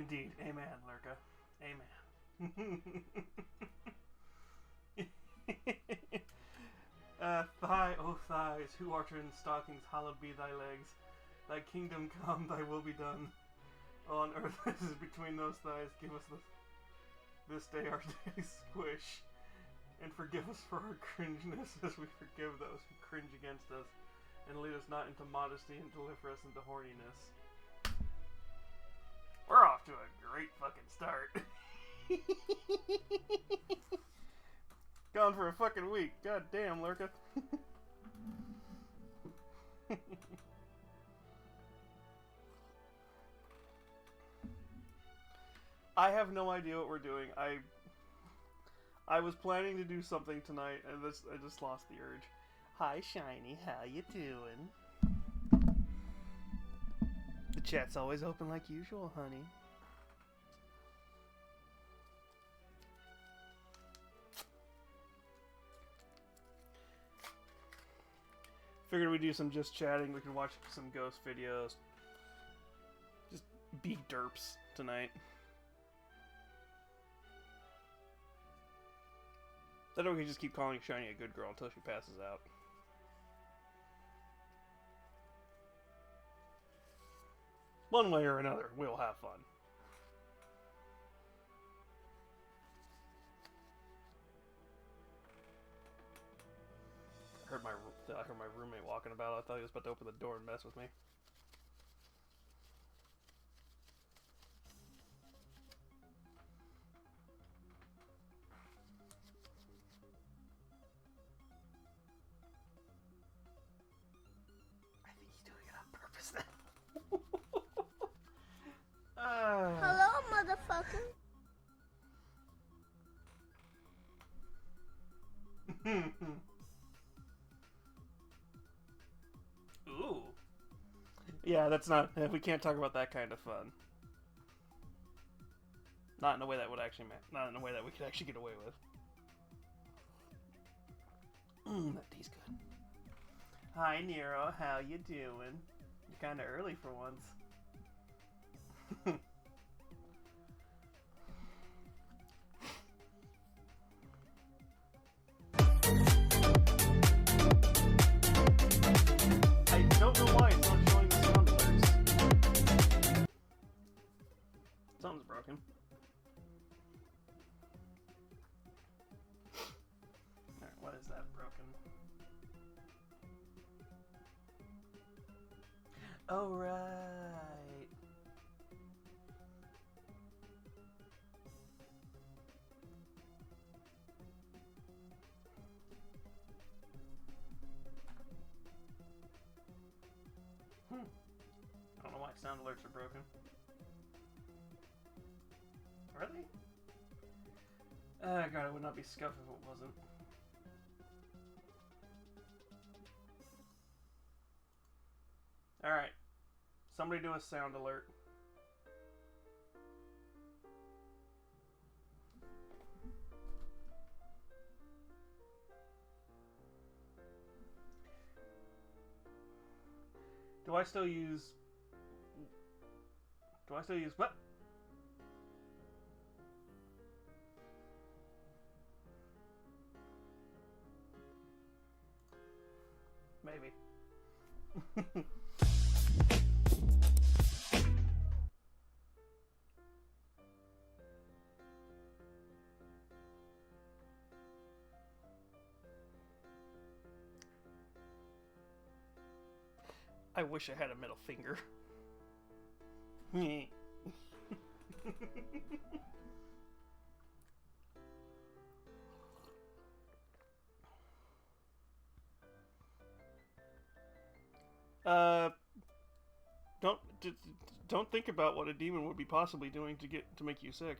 Indeed. Amen, Lurka. Amen. Thigh, O thighs, who art in stockings, hallowed be thy legs. Thy kingdom come, thy will be done. On earth as is between those thighs, give us this day our daily squish. And forgive us for our cringeness as we forgive those who cringe against us. And lead us not into modesty and deliver us into horniness. We're off to a great fucking start. Gone for a fucking week. God damn, Lurka. I have no idea what we're doing. I was planning to do something tonight, and I just lost the urge. Hi, Shiny. How you doing? The chat's always open like usual, honey. Figured we'd do some just chatting. We could watch some ghost videos. Just be derps tonight. That way we can just keep calling Shiny a good girl until she passes out. One way or another, we'll have fun. I heard my roommate walking about. I thought he was about to open the door and mess with me. I think he's doing it on purpose now. Hello, motherfucker. Ooh. Yeah, that's not... We can't talk about that kind of fun. Not in a way that would actually... Not in a way that we could actually get away with. That tea's good. Hi, Nero. How you doing? You're kind of early for once. I don't know why it's not showing the sound alerts. Something's broken. Alright, what is that broken? Oh, right. I don't know why sound alerts are broken. Are they? God, it would not be scuff if it wasn't. Alright. Somebody do a sound alert. Do I still use what? Maybe. I wish I had a middle finger. Don't think about what a demon would be possibly doing to make you sick.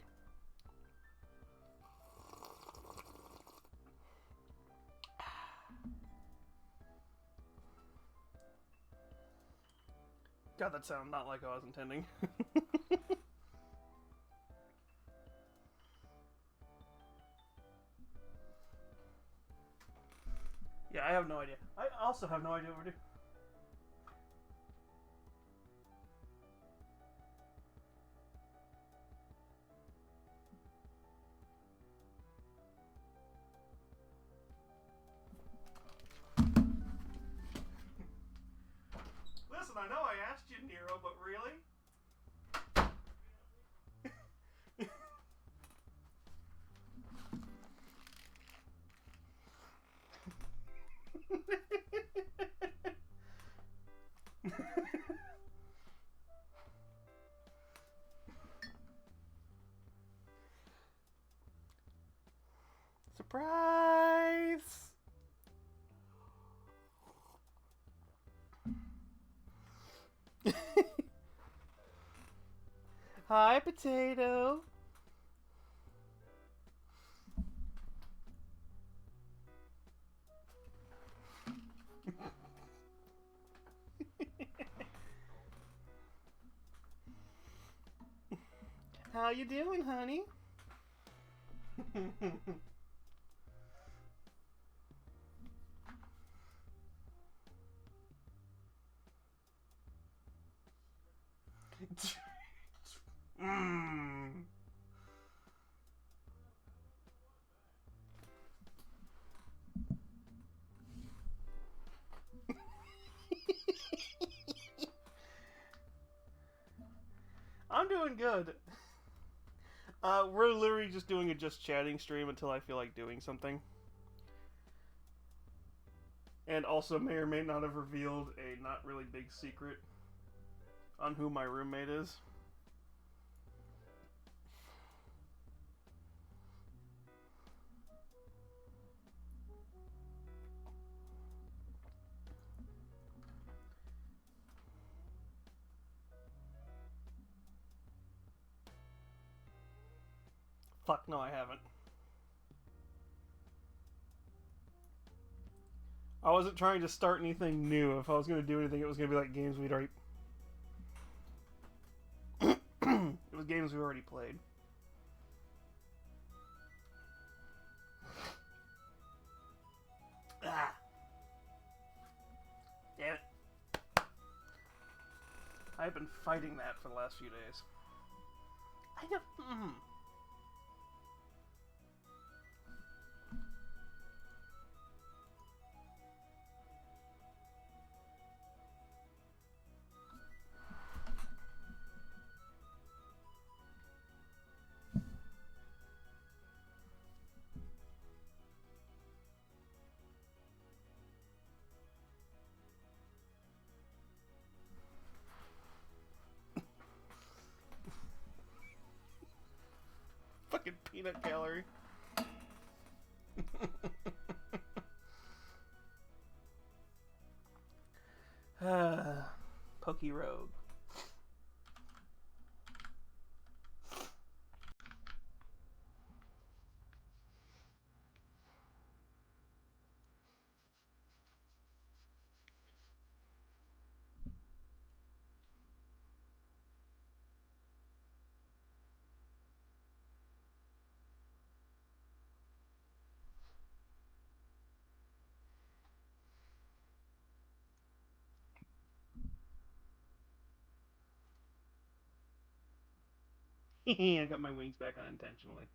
God, that sounded not like I was intending. Yeah, I have no idea. I also have no idea what we're doing. Surprise! Hi, potato. How you doing, honey? Mm. I'm doing good. We're literally just doing a just chatting stream until I feel like doing something. And also may or may not have revealed a not really big secret on who my roommate is. Fuck no, I haven't. I wasn't trying to start anything new. If I was going to do anything, it was going to be like games we'd already... It was games we already played. Ah. Damn it. I've been fighting that for the last few days. I know... Fucking peanut gallery. Pokey Rogue. I got my wings back unintentionally.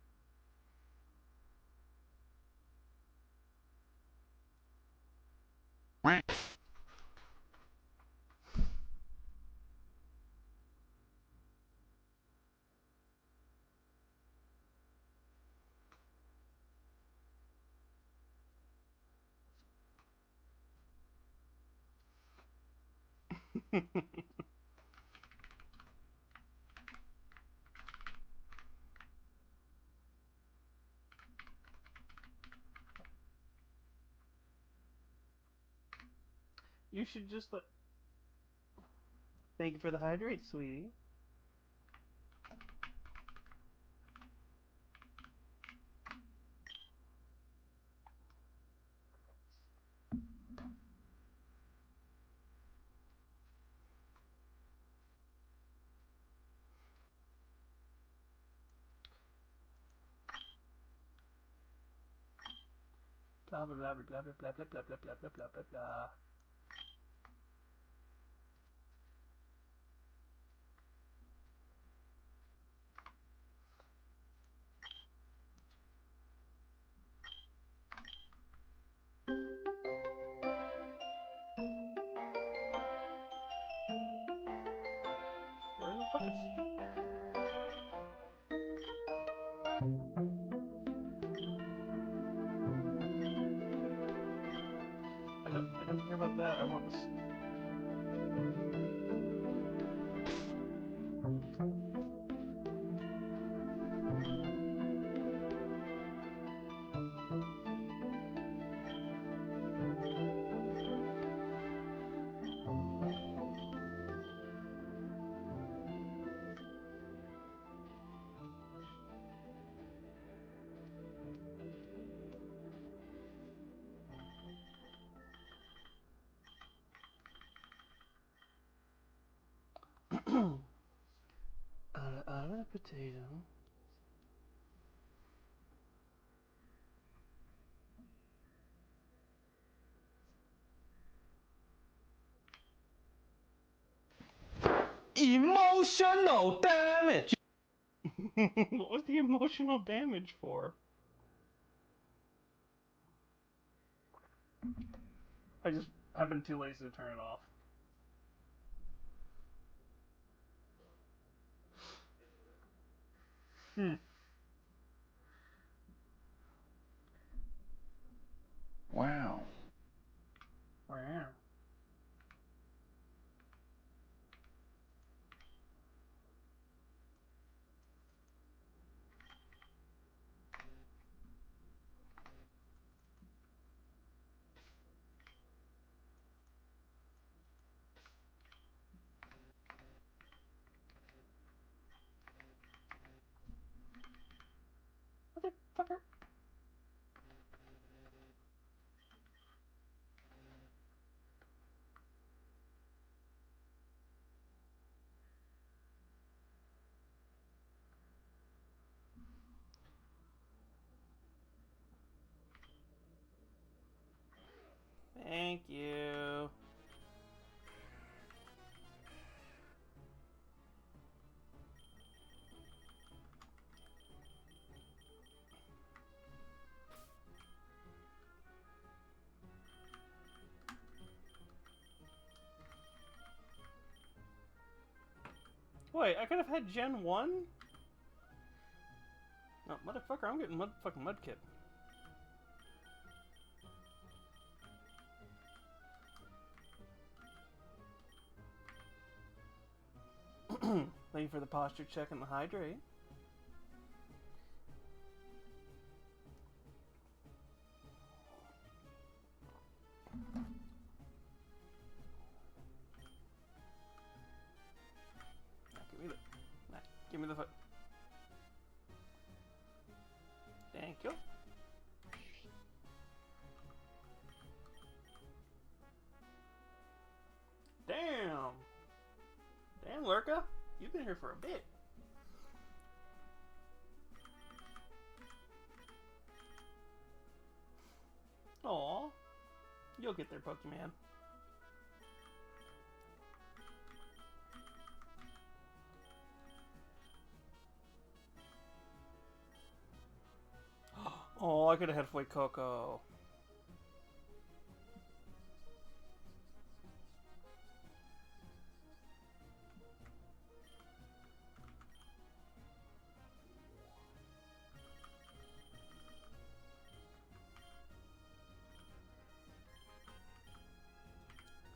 You should just let... Thank you for the hydrate, sweetie. Blah blah blah blah blah blah blah blah blah blah blah blah blah blah. Where the fuck is... I don't care about that. I want this. potato. Emotional damage! What was the emotional damage for? I've been too lazy to turn it off. Wow. Wow. Motherfucker. Thank you. Wait, I could have had Gen 1? No, motherfucker, I'm getting motherfucking Mudkip. Thank you for the posture check and the hydrate. Give me the foot. Thank you. Damn. Damn, Lurka. You've been here for a bit. Aw. You'll get there, Pokemon. Oh, I could have had Fuecoco.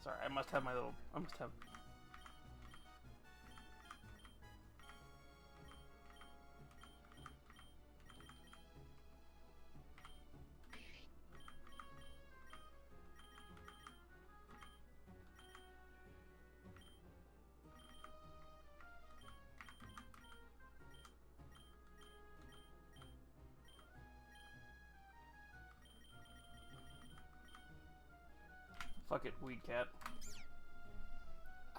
Sorry, I must have my little... I must have... Fuck it, Weed Cat.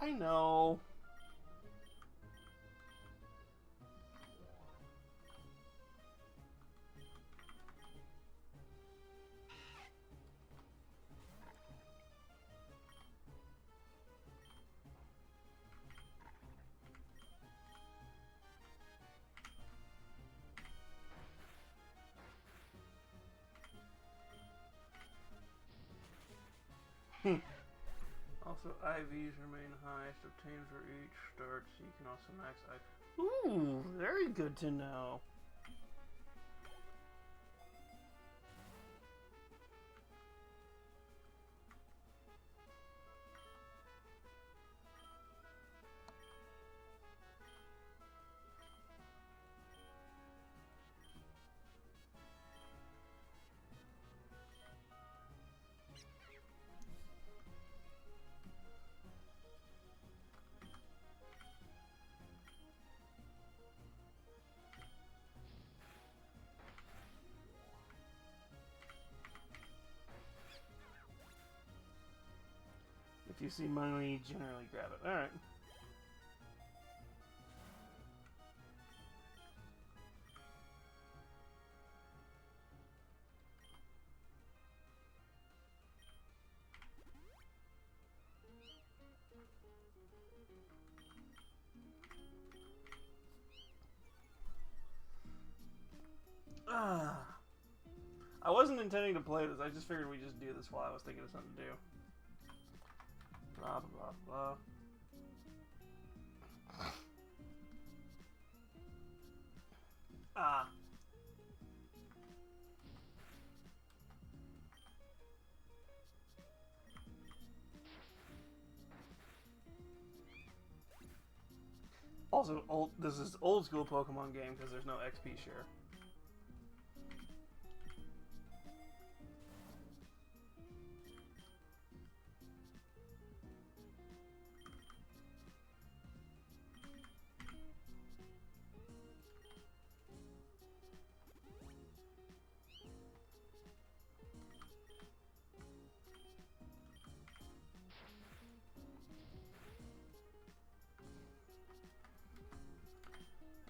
I know. Also, IVs remain highest, obtained for each start, so you can also max IV. Ooh, very good to know. If you see money, generally grab it. Alright. I wasn't intending to play this. I just figured we'd just do this while I was thinking of something to do. Blah, blah, blah, blah. Ah. Also, this is old school Pokemon game because there's no XP share.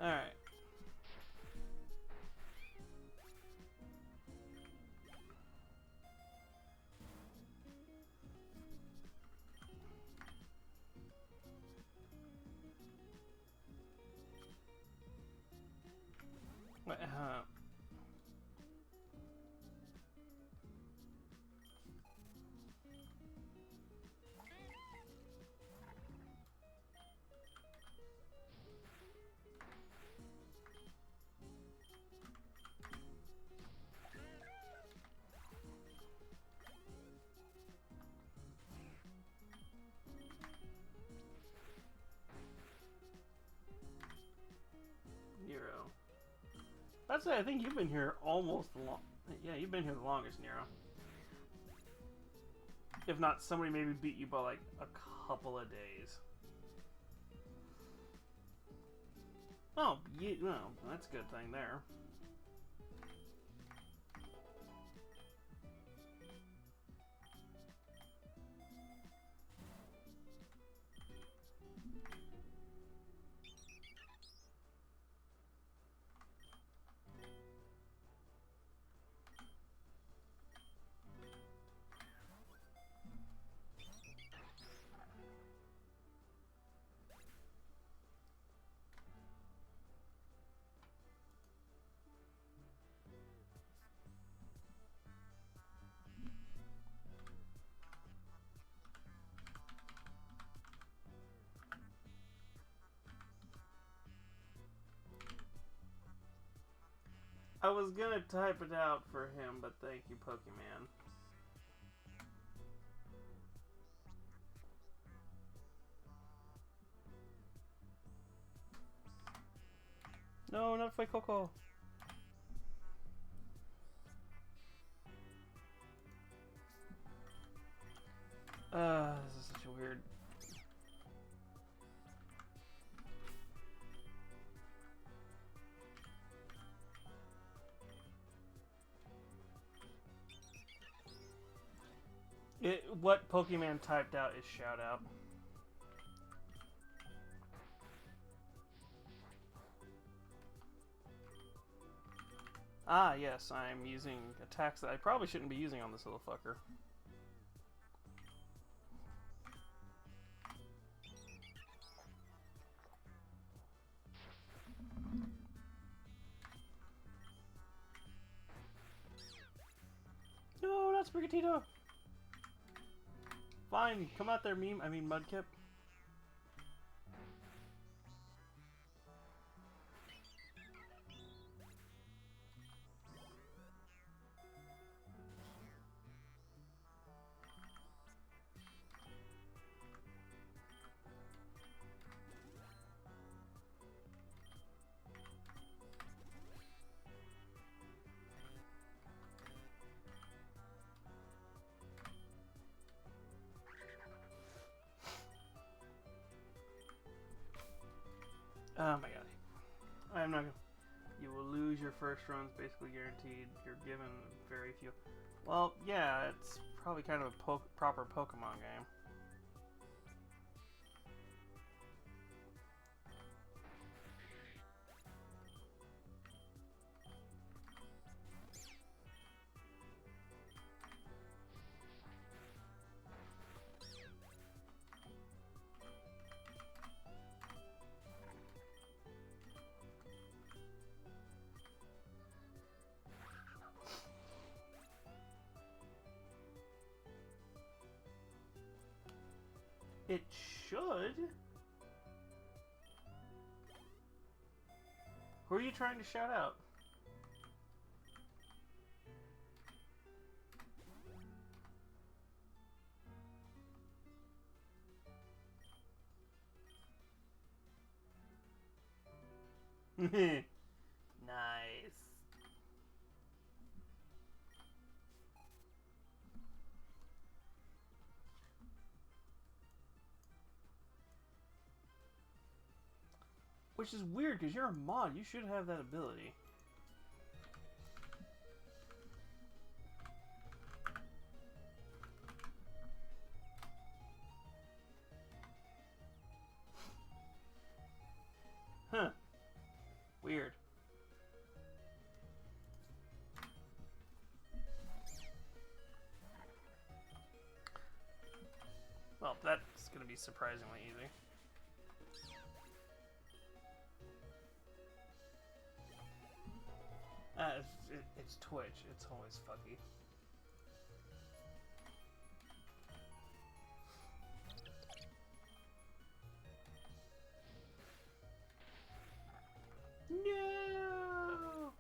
Alright. Wait, Nero. That's it. I think you've been here almost the long. Yeah, you've been here the longest, Nero. If not, somebody maybe beat you by like a couple of days. Oh, well, that's a good thing there. I was gonna type it out for him, but thank you, Pokemon. No, not Fight Coco. This is such a weird. What Pokemon typed out is shout out. Ah, yes, I'm using attacks that I probably shouldn't be using on this little fucker. No, not Sprigatito! Fine, come out there, Mudkip. Oh my god. I'm not gonna. You will lose your first runs, basically guaranteed. You're given very few. Well, yeah, it's probably kind of a proper Pokemon game. It should. Who are you trying to shout out? Nice. Which is weird, because you're a mod. You should have that ability. Huh. Weird. Well, that's going to be surprisingly easy. It's Twitch. It's always fucky. No!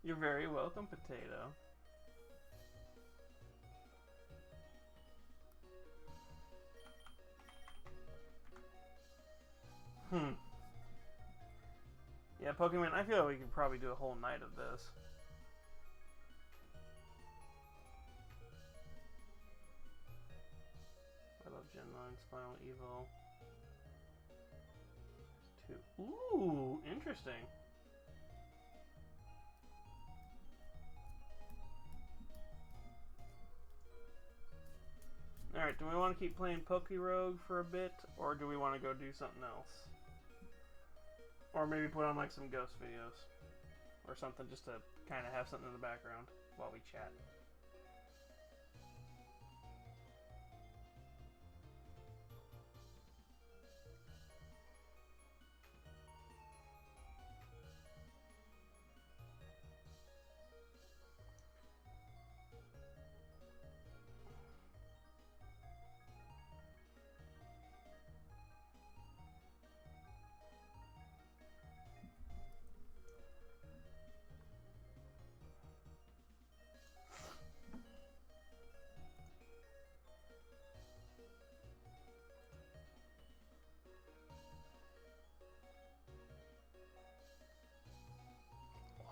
You're very welcome, Potato. Yeah, Pokemon, I feel like we could probably do a whole night of this. I love Gen 9's Final Evo. 2. Ooh, interesting. Alright, do we want to keep playing Pokerogue for a bit, or do we want to go do something else? Or maybe put on like some ghost videos or something, just to kind of have something in the background while we chat.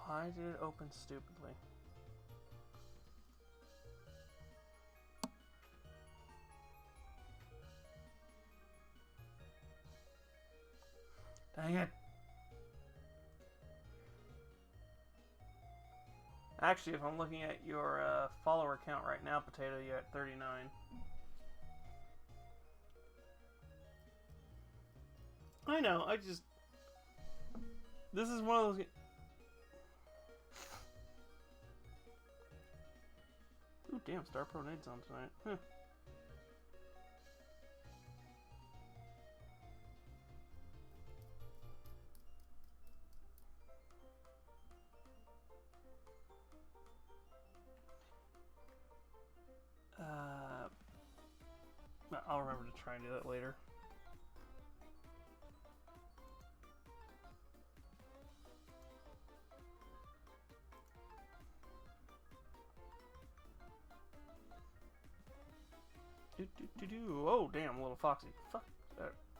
Why did it open stupidly? Dang it. Actually, if I'm looking at your follower count right now, Potato, you're at 39. I know, I just... This is one of those... Ooh, damn, Star Pro Nade's on tonight. Huh. I'll remember to try and do that later. Oh, damn, little Foxy. Fuck.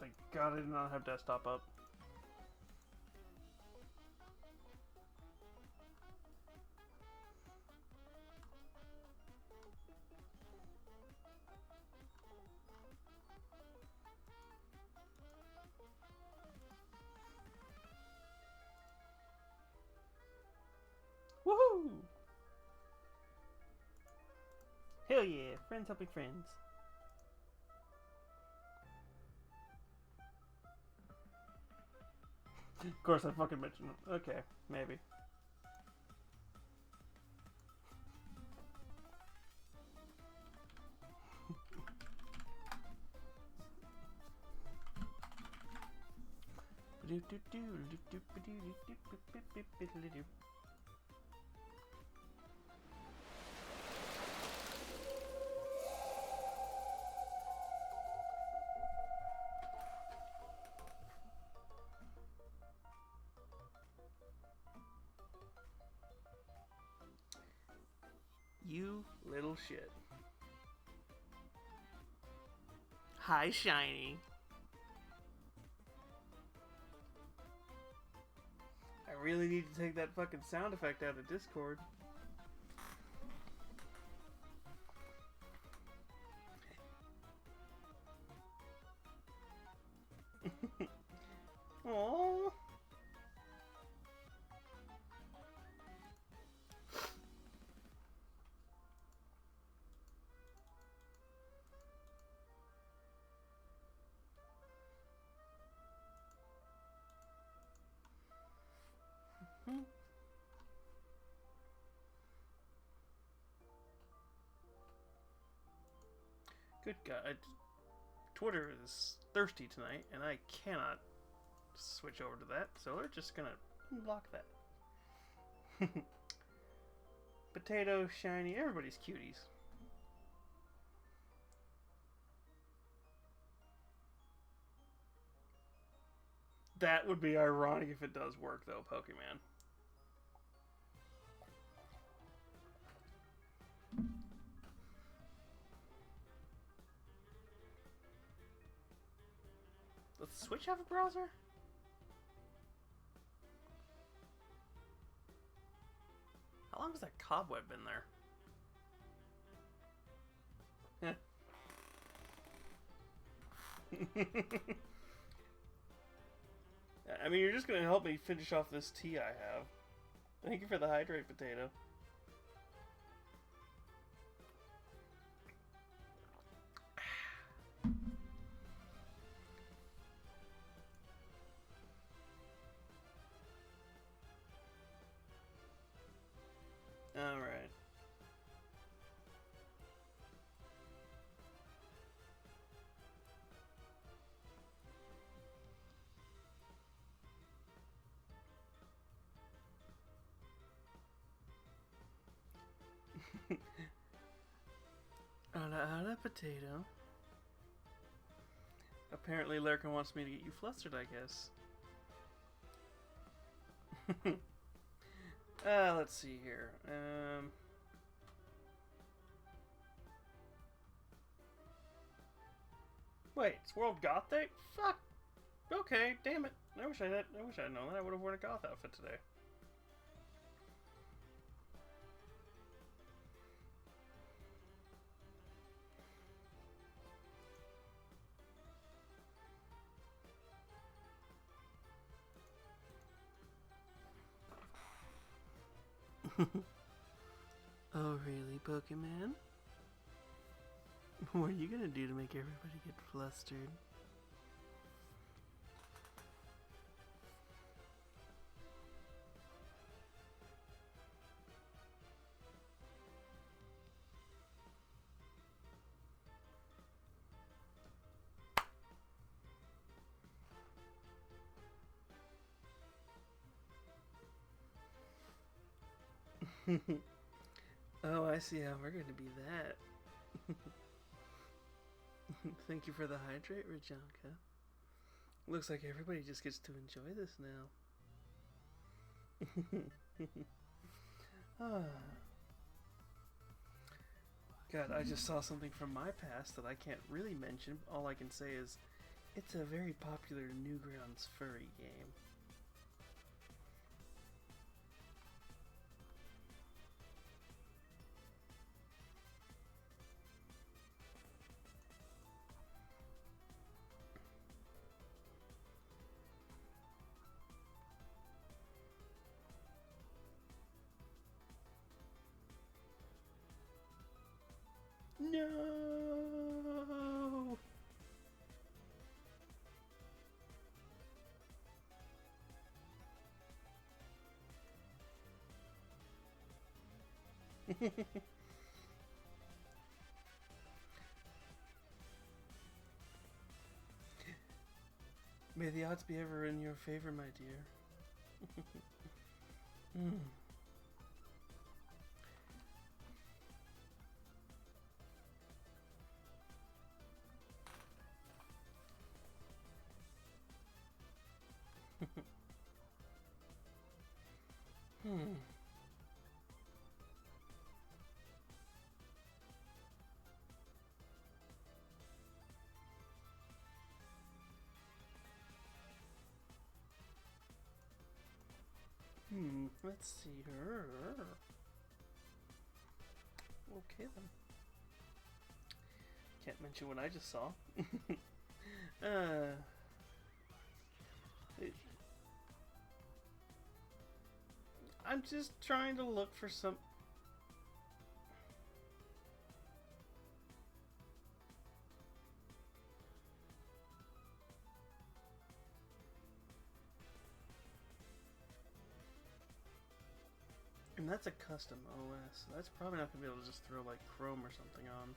Thank God I did not have desktop up. Woohoo! Hell yeah, friends helping friends. Of course, I fucking mentioned it. Okay, maybe. You little shit. Hi, Shiny. I really need to take that fucking sound effect out of Discord. Aww. Good God. Twitter is thirsty tonight, and I cannot switch over to that, so we're just gonna unblock that. Potato, Shiny, everybody's cuties. That would be ironic if it does work, though, Pokemon. Does the Switch have a browser? How long has that cobweb been there? I mean, you're just going to help me finish off this tea I have. Thank you for the hydrate, Potato. Alright. Ala Potato. Apparently Lurkin wants me to get you flustered, I guess. Let's see here. Wait, it's World Goth Day? Fuck. Okay, damn it. I wish I'd known that. I would have worn a goth outfit today. Oh, really, Pokemon? What are you gonna do to make everybody get flustered? Oh, I see how we're gonna be that. Thank you for the hydrate, Rajanka. Looks like everybody just gets to enjoy this now. Ah. God, I just saw something from my past that I can't really mention. All I can say is, it's a very popular Newgrounds furry game. No! May the odds be ever in your favor, my dear. Hmm. Hmm. Let's see her. Okay then. Can't mention what I just saw. I'm just trying to look for some. And that's a custom OS. That's probably not going to be able to just throw like Chrome or something on.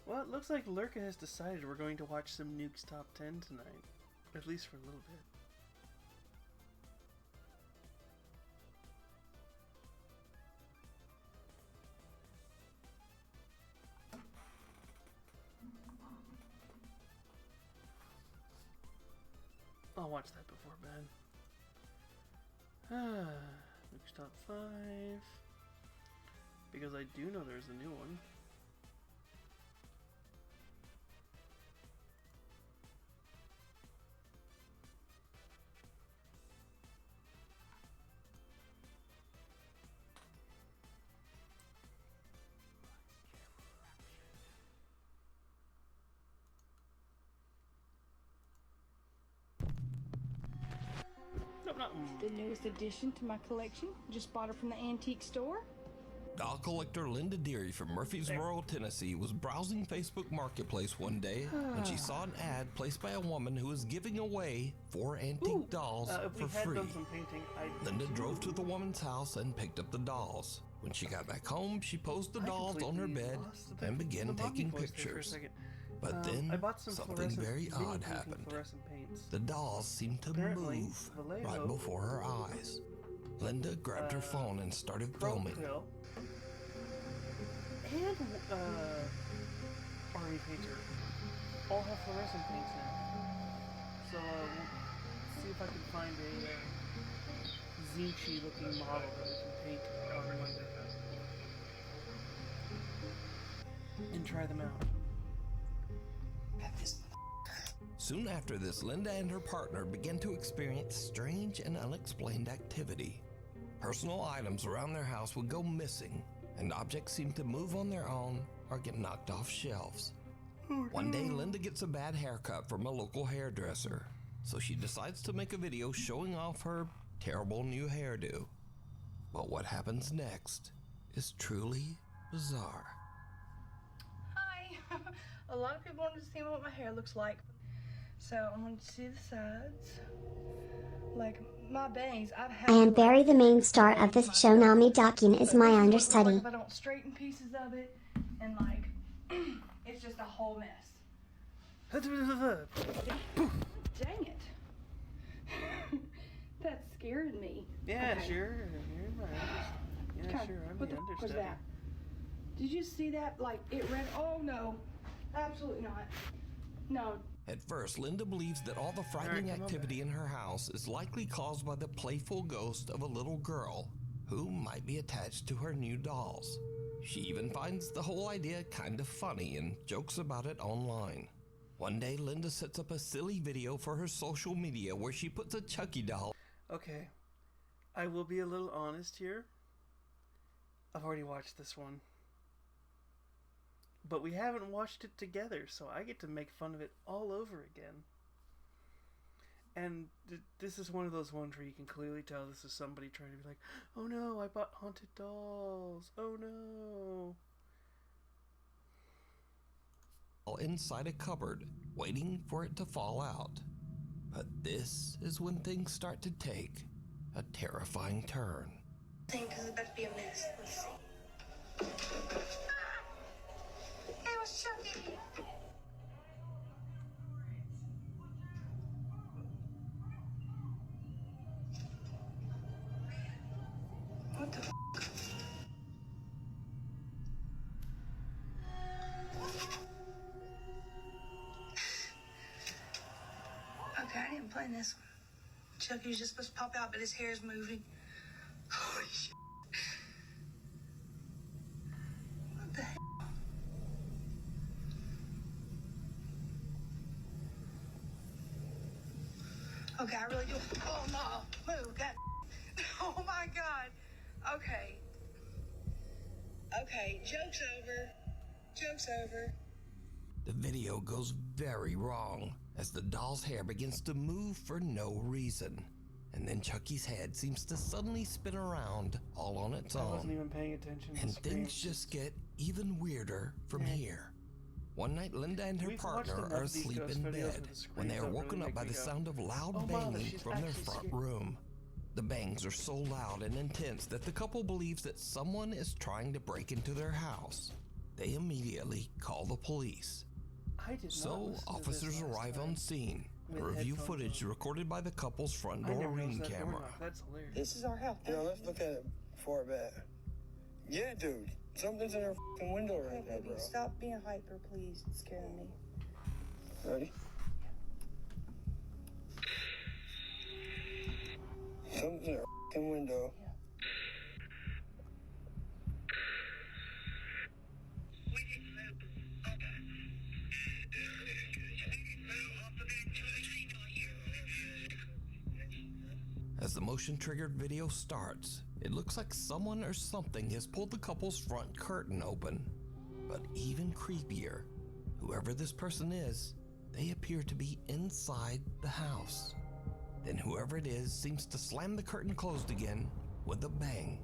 Well, it looks like Lurka has decided we're going to watch some Nuke's Top 10 tonight. At least for a little bit. I'll watch that before bed. Nuke's Top 5. Because I do know there's a new one. Nope, not The newest addition to my collection. Just bought her from the antique store. Doll collector Linda Deary from Murfreesboro, Tennessee was browsing Facebook Marketplace one day when she saw an ad placed by a woman who was giving away 4 antique dolls for free. Linda drove to the woman's house and picked up the dolls. When she got back home, she posed the dolls on her bed and began taking pictures. But then, something very odd happened. The dolls seemed to move right before her eyes. Linda grabbed her phone and started filming. And Army Painter all have fluorescent paints now. So we'll see if I can find a Zinchi looking model that we can paint on Monday. And try them out. Soon after this, Linda and her partner began to experience strange and unexplained activity. Personal items around their house would go missing, and objects seemed to move on their own or get knocked off shelves. One day, Linda gets a bad haircut from a local hairdresser, so she decides to make a video showing off her terrible new hairdo. But what happens next is truly bizarre. Hi. A lot of people want to see what my hair looks like. So I want to see the sides. Like my bangs, I've had. I am Barry, the main star of this show. Nami Dakin is my understudy. If I don't straighten pieces of it, and like, it's just a whole mess. Dang it. That scared me. Yeah, Okay. sure. Yeah, sure. I'm What the the fuck was understudy. that? Did you see that? Like, it read, oh no. Absolutely not. No. At first, Linda believes that all the frightening activity in her house is likely caused by the playful ghost of a little girl who might be attached to her new dolls. She even finds the whole idea kind of funny and jokes about it online. One day, Linda sets up a silly video for her social media where she puts a Chucky doll. Okay, I will be a little honest here. I've already watched this one. But we haven't watched it together, so I get to make fun of it all over again. And this is one of those ones where you can clearly tell this is somebody trying to be like, oh no, I bought haunted dolls. Oh no. Inside a cupboard, waiting for it to fall out. But this is when things start to take a terrifying turn. Because it's about to be a mess. Let's see. It was Chucky. What the f? Okay, I didn't plan this one. Chucky was just supposed to pop out, but his hair is moving. Holy shit. What the hell? Okay, I really do. Oh no, move that. Oh my god. Okay. Okay, joke's over. Joke's over. The video goes very wrong as the doll's hair begins to move for no reason. And then Chucky's head seems to suddenly spin around all on its I wasn't own. even paying attention. And things just get even weirder from here. One night, Linda and her We've watched partner enough are of these asleep ghost in videos bed with the when they screams are that woken really up make by me the go, sound of loud "Oh, Mama, banging she's from their actually front scared." room. The bangs are so loud and intense that the couple believes that someone is trying to break into their house. They immediately call the police. I did not So, listen to this officers last arrive time. on scene and With review headphones footage on. recorded by the couple's front I door never ring noticed that door camera. knob. That's hilarious. This is our house. You know, let's look at it before bed. Yeah, dude. Something's in her f***ing window right there, bro. Stop being hyper, please. It's scaring me. Ready? Something's in her f***ing window. As the motion-triggered video starts, it looks like someone or something has pulled the couple's front curtain open. But even creepier, whoever this person is, they appear to be inside the house. Then whoever it is seems to slam the curtain closed again with a bang.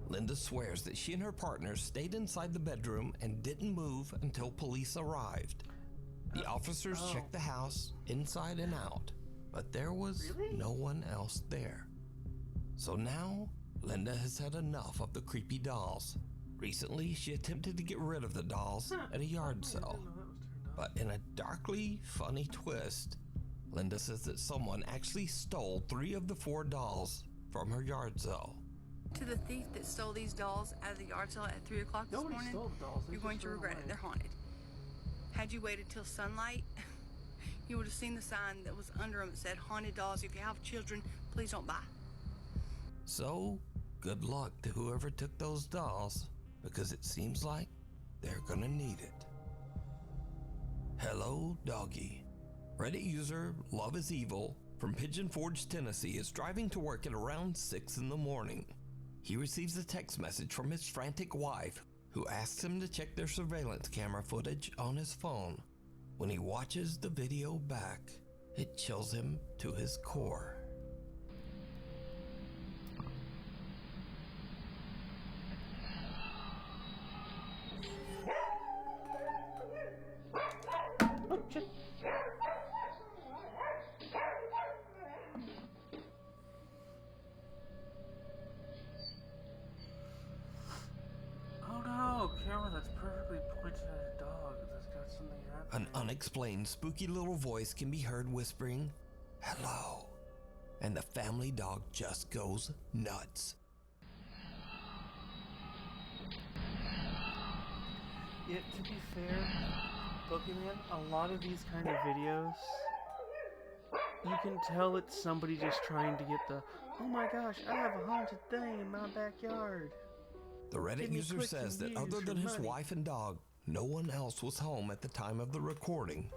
Linda swears that she and her partner stayed inside the bedroom and didn't move until police arrived. The officers checked the house inside and out, but there was no one else there. So now, Linda has had enough of the creepy dolls. Recently, she attempted to get rid of the dolls at a yard sale. But in a darkly funny twist, Linda says that someone actually stole 3 of the 4 dolls from her yard sale. To the thief that stole these dolls out of the yard sale at 3 o'clock this Nobody morning, stole the dolls. They you're going just to threw them regret away. it. They're haunted. Had you waited till sunlight, you would have seen the sign that was under them that said, "Haunted dolls. If you have children, please don't buy." So, good luck to whoever took those dolls, because it seems like they're gonna need it. Hello, Doggy. Reddit user Love is Evil from Pigeon Forge, Tennessee is driving to work at around 6 in the morning. He receives a text message from his frantic wife, who asks him to check their surveillance camera footage on his phone. When he watches the video back, it chills him to his core. Oh no, camera that's perfectly pointed at a dog that's got something happening. An unexplained spooky little voice can be heard whispering, "Hello," and the family dog just goes nuts. Yet, to be fair, Pokemon, a lot of these kind of videos, you can tell it's somebody just trying to get the, "Oh my gosh, I have a haunted thing in my backyard." The Reddit Give me user clicks says and that other views than for his money. wife and dog, no one else was home at the time of the recording.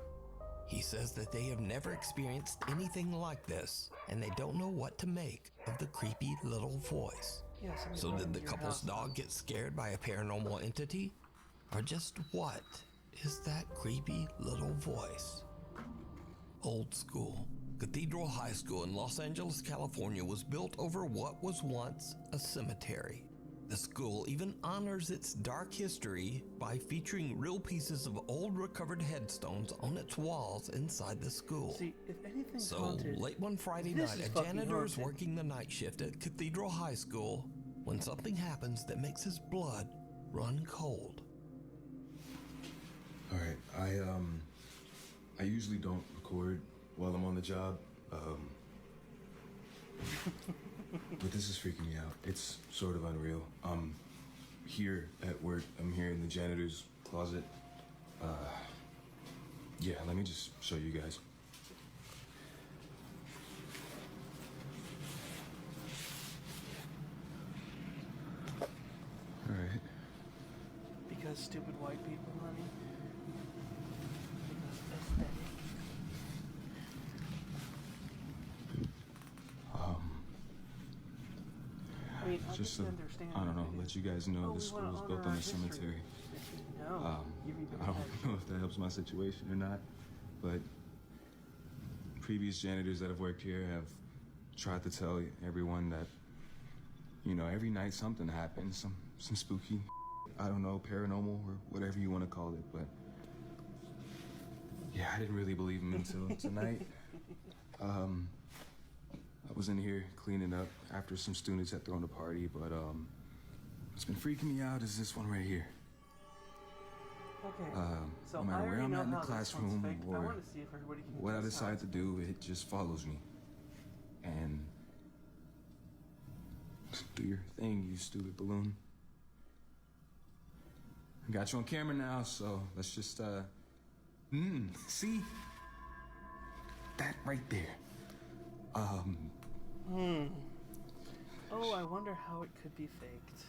He says that they have never experienced anything like this, and they don't know what to make of the creepy little voice. Yeah, somebody So broke did the into your couple's house. dog get scared by a paranormal entity? Or just what is that creepy little voice? Old school. Cathedral High School in Los Angeles, California was built over what was once a cemetery. The school even honors its dark history by featuring real pieces of old recovered headstones on its walls inside the school. See, if anything's So, haunted, late one Friday this night, is a fucking janitor is haunted. working the night shift at Cathedral High School when something happens that makes his blood run cold. All right, I usually don't record while I'm on the job, but this is freaking me out. It's sort of unreal. I'm here at work. I'm here in the janitor's closet. Yeah, let me just show you guys. All right. Because stupid white people, honey. Because aesthetic. I mean, I Just can to, understand. I don't know, let you guys know Oh, the we school wanna was honor built our on a history. cemetery. No, you even I don't had- know if that helps my situation or not, but previous janitors that have worked here have tried to tell everyone that, you know, every night something happens, some spooky, I don't know, paranormal or whatever you want to call it, but yeah, I didn't really believe them until tonight. I was in here cleaning up after some students had thrown a party, but what's been freaking me out is this one right here. Okay. So no matter I where already I'm know at in the how this one's classroom faked. I or want to see if everybody can what I guess how decide it's to do, it just follows me. And do your thing, you stupid balloon. I got you on camera now, so let's just see that right there. Oh, I wonder how it could be faked.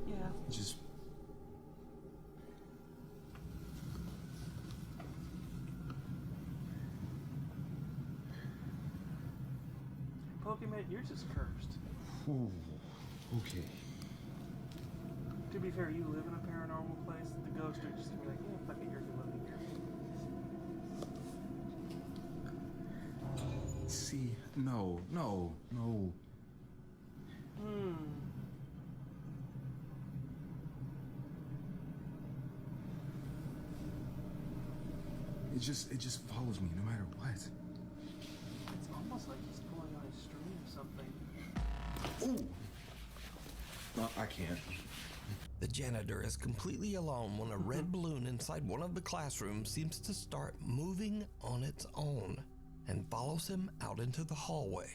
Yeah. Just Pokemon, yours is cursed. ooh, okay. To be fair, you live in a paranormal place. The ghost are just gonna be like, yeah, fuck it, you're living here. See, no. It just follows me no matter what. It's almost like he's pulling on his string or something. Ooh. No, I can't. The janitor is completely alone when a red balloon inside one of the classrooms seems to start moving on its own and follows him out into the hallway.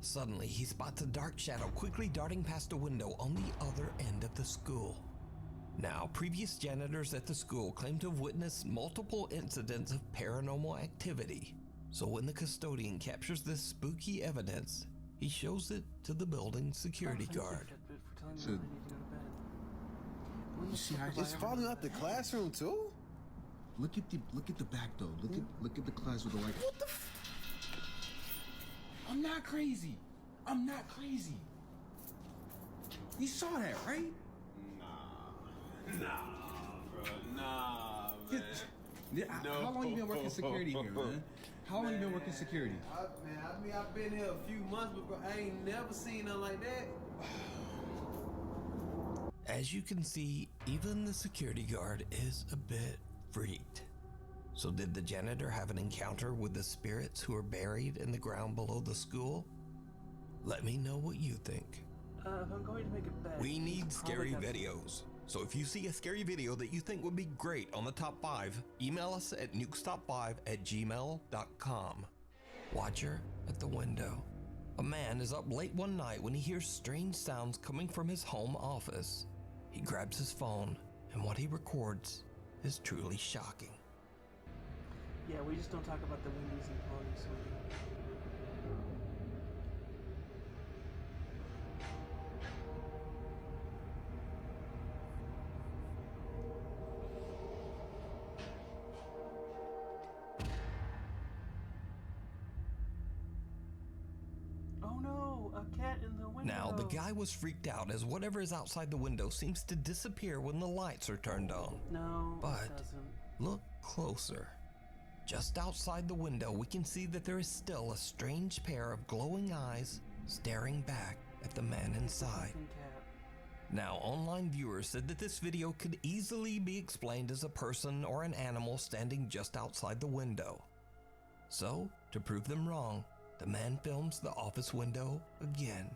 Suddenly, he spots a dark shadow quickly darting past a window on the other end of the school. Now, previous janitors at the school claim to have witnessed multiple incidents of paranormal activity. So when the custodian captures this spooky evidence, he shows it to the building's security guard. So- You see, It's falling out the classroom too? Look at the back though. Look at the class with the light. What the I'm not crazy. You saw that, right? Nah, bro. Nah, man. Yeah, how long you been working security here, man? How long you been working security? I've been here a few months, but bro, I ain't never seen nothing like that. As you can see, even the security guard is a bit freaked. So did the janitor have an encounter with the spirits who are buried in the ground below the school? Let me know what you think. If I'm going to make a bet, We he's need probably scary got- videos. So if you see a scary video that you think would be great on the top 5, email us at nukestop5@gmail.com. Watcher at the window. A man is up late one night when he hears strange sounds coming from his home office. He grabs his phone, and what he records is truly shocking. Yeah, we just don't talk about the Wendy's and ponies, sweetie. Oh no! a cat in the window. Now, the guy was freaked out as whatever is outside the window seems to disappear when the lights are turned on. No, but it doesn't. Look closer. Just outside the window, we can see that there is still a strange pair of glowing eyes staring back at the man inside. Now, online viewers said that this video could easily be explained as a person or an animal standing just outside the window. So, to prove them wrong, the man films the office window again.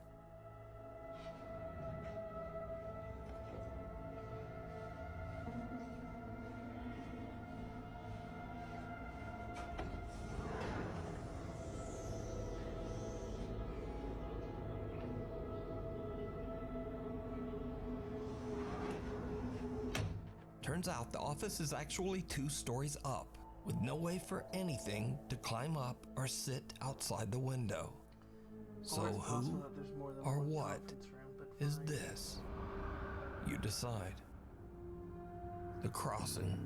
Turns out the office is actually 2 stories up, with no way for anything to climb up or sit outside the window. So who or what is this? You decide. The Crossing.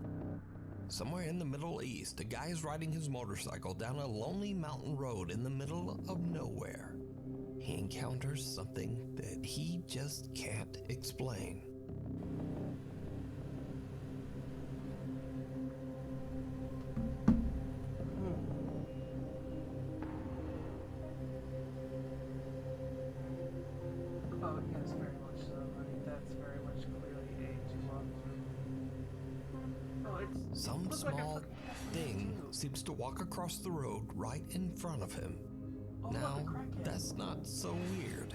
Somewhere in the Middle East, a guy is riding his motorcycle down a lonely mountain road in the middle of nowhere. He encounters something that he just can't explain. Some small thing seems to walk across the road right in front of him. Now, that's not so weird,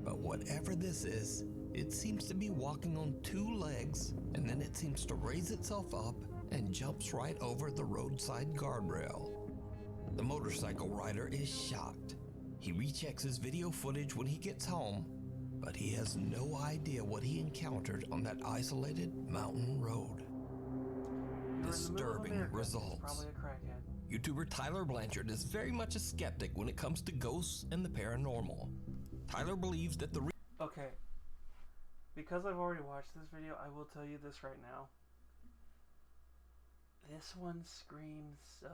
but whatever this is, it seems to be walking on 2 legs, and then it seems to raise itself up and jumps right over the roadside guardrail. The motorcycle rider is shocked. He rechecks his video footage when he gets home, but he has no idea what he encountered on that isolated mountain road. Disturbing results. YouTuber Tyler Blanchard is very much a skeptic when it comes to ghosts and the paranormal. Tyler believes that the Okay. Because I've already watched this video, I will tell you this right now. This one screams so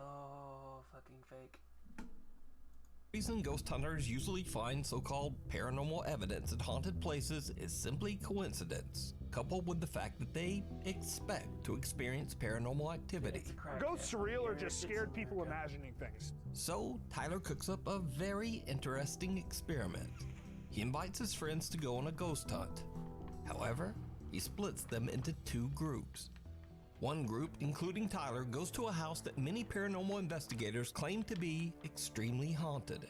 fucking fake. The reason ghost hunters usually find so-called paranormal evidence at haunted places is simply coincidence, coupled with the fact that they expect to experience paranormal activity. Ghosts are real or just scared people imagining things? So, Tyler cooks up a very interesting experiment. He invites his friends to go on a ghost hunt. However, he splits them into 2 groups. One group, including Tyler, goes to a house that many paranormal investigators claim to be extremely haunted,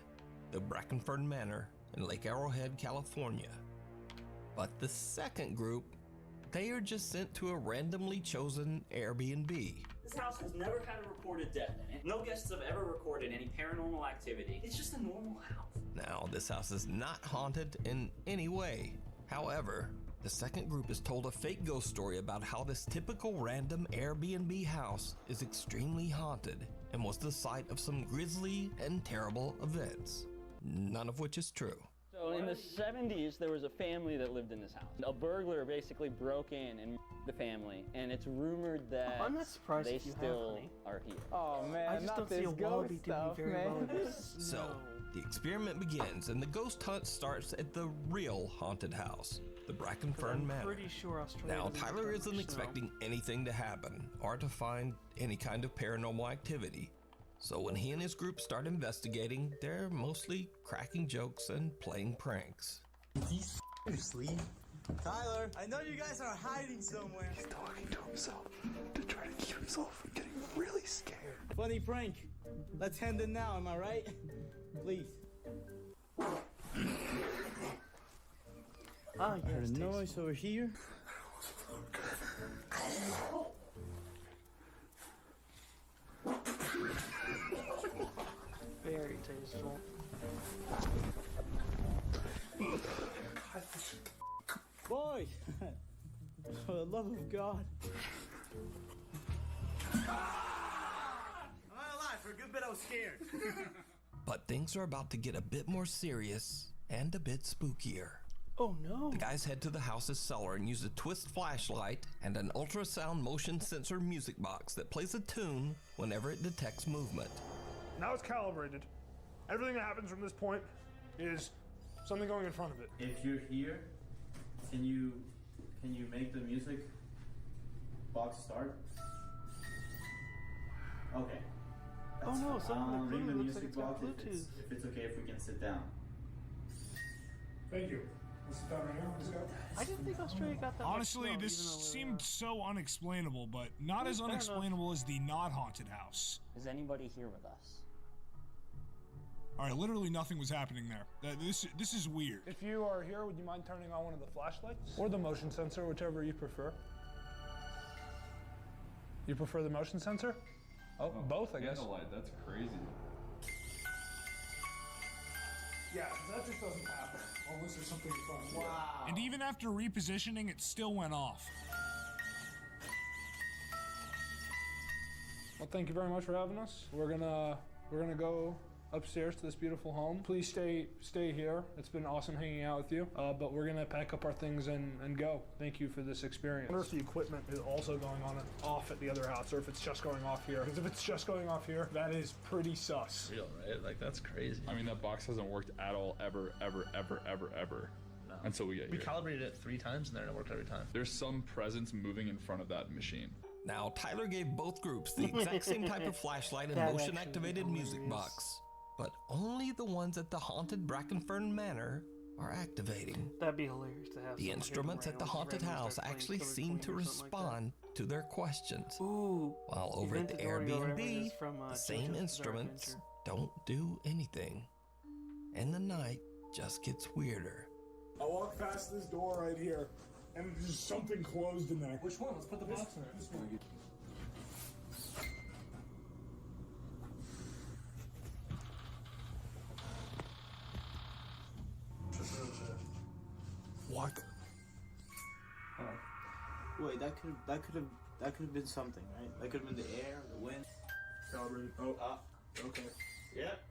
the Brackenford Manor in Lake Arrowhead, California. But the second group, they are just sent to a randomly chosen Airbnb. This house has never had a reported death in it. No guests have ever recorded any paranormal activity. It's just a normal house. Now, this house is not haunted in any way. However, the second group is told a fake ghost story about how this typical random Airbnb house is extremely haunted and was the site of some grisly and terrible events, none of which is true. So in the 70s, there was a family that lived in this house. A burglar basically broke in and the family, and it's rumored that I'm not surprised they if you still have, are here. Oh man, I just not don't this see a wallaby ghost doing stuff, very man. well in this. So, the experiment begins, and the ghost hunt starts at the real haunted house, the Brackenfern Manor. Pretty sure Australia Now, doesn't Tyler have isn't snow. expecting anything to happen or to find any kind of paranormal activity. So when he and his group start investigating, they're mostly cracking jokes and playing pranks. He's asleep. Tyler, I know you guys are hiding somewhere. He's talking to himself to try to keep himself from getting really scared. Funny prank. Let's end it now, am I right? Please. Ah, yes. Heard a noise over here. Very tasteful. Boys, for the love of God. I'm not alive. For a good bit, I was scared. But things are about to get a bit more serious and a bit spookier. Oh no. The guys head to the house's cellar and use a twist flashlight and an ultrasound motion sensor music box that plays a tune whenever it detects movement. Now it's calibrated. Everything that happens from this point is Something going in front of it. If you're here, can you make the music box start? Okay. Oh no, someone ring the looks like music it's got box Bluetooth. if it's okay if we can sit down. Thank you. Let's sit down right here. Let's go. I didn't think Australia got that Honestly, much snow, this seemed so unexplainable, but not as unexplainable as the not haunted house. Is anybody here with us? All right, literally nothing was happening there. This is weird. If you are here, would you mind turning on one of the flashlights? Or the motion sensor, whichever you prefer. You prefer the motion sensor? Oh, both, I guess. Candlelight, that's crazy. Yeah, that just doesn't happen unless there's something fun. Wow. And even after repositioning, it still went off. Well, thank you very much for having us. We're gonna go upstairs to this beautiful home. Please stay here. It's been awesome hanging out with you. But we're gonna pack up our things and go. Thank you for this experience. I wonder if the equipment is also going on off at the other house, or if it's just going off here. Because if it's just going off here, that is pretty sus. Real, right? Like, that's crazy. I mean, that box hasn't worked at all, ever. No. Until we get here. We calibrated it 3 times and then it worked every time. There's some presence moving in front of that machine. Now, Tyler gave both groups the exact same type of flashlight and motion-activated music box, but only the ones at the haunted Brackenfern Manor are activating. That'd be hilarious to have. The instruments at the haunted house actually seem to respond to their questions. Ooh, while over at the Airbnb, the same instruments don't do anything. And the night just gets weirder. I walk past this door right here, and there's something closed in there. Which one? Let's put the box in there. This one. What? Oh. Wait, that could have been something, right? That could have been the air, the wind. Calibrated. Oh. Okay. Yep.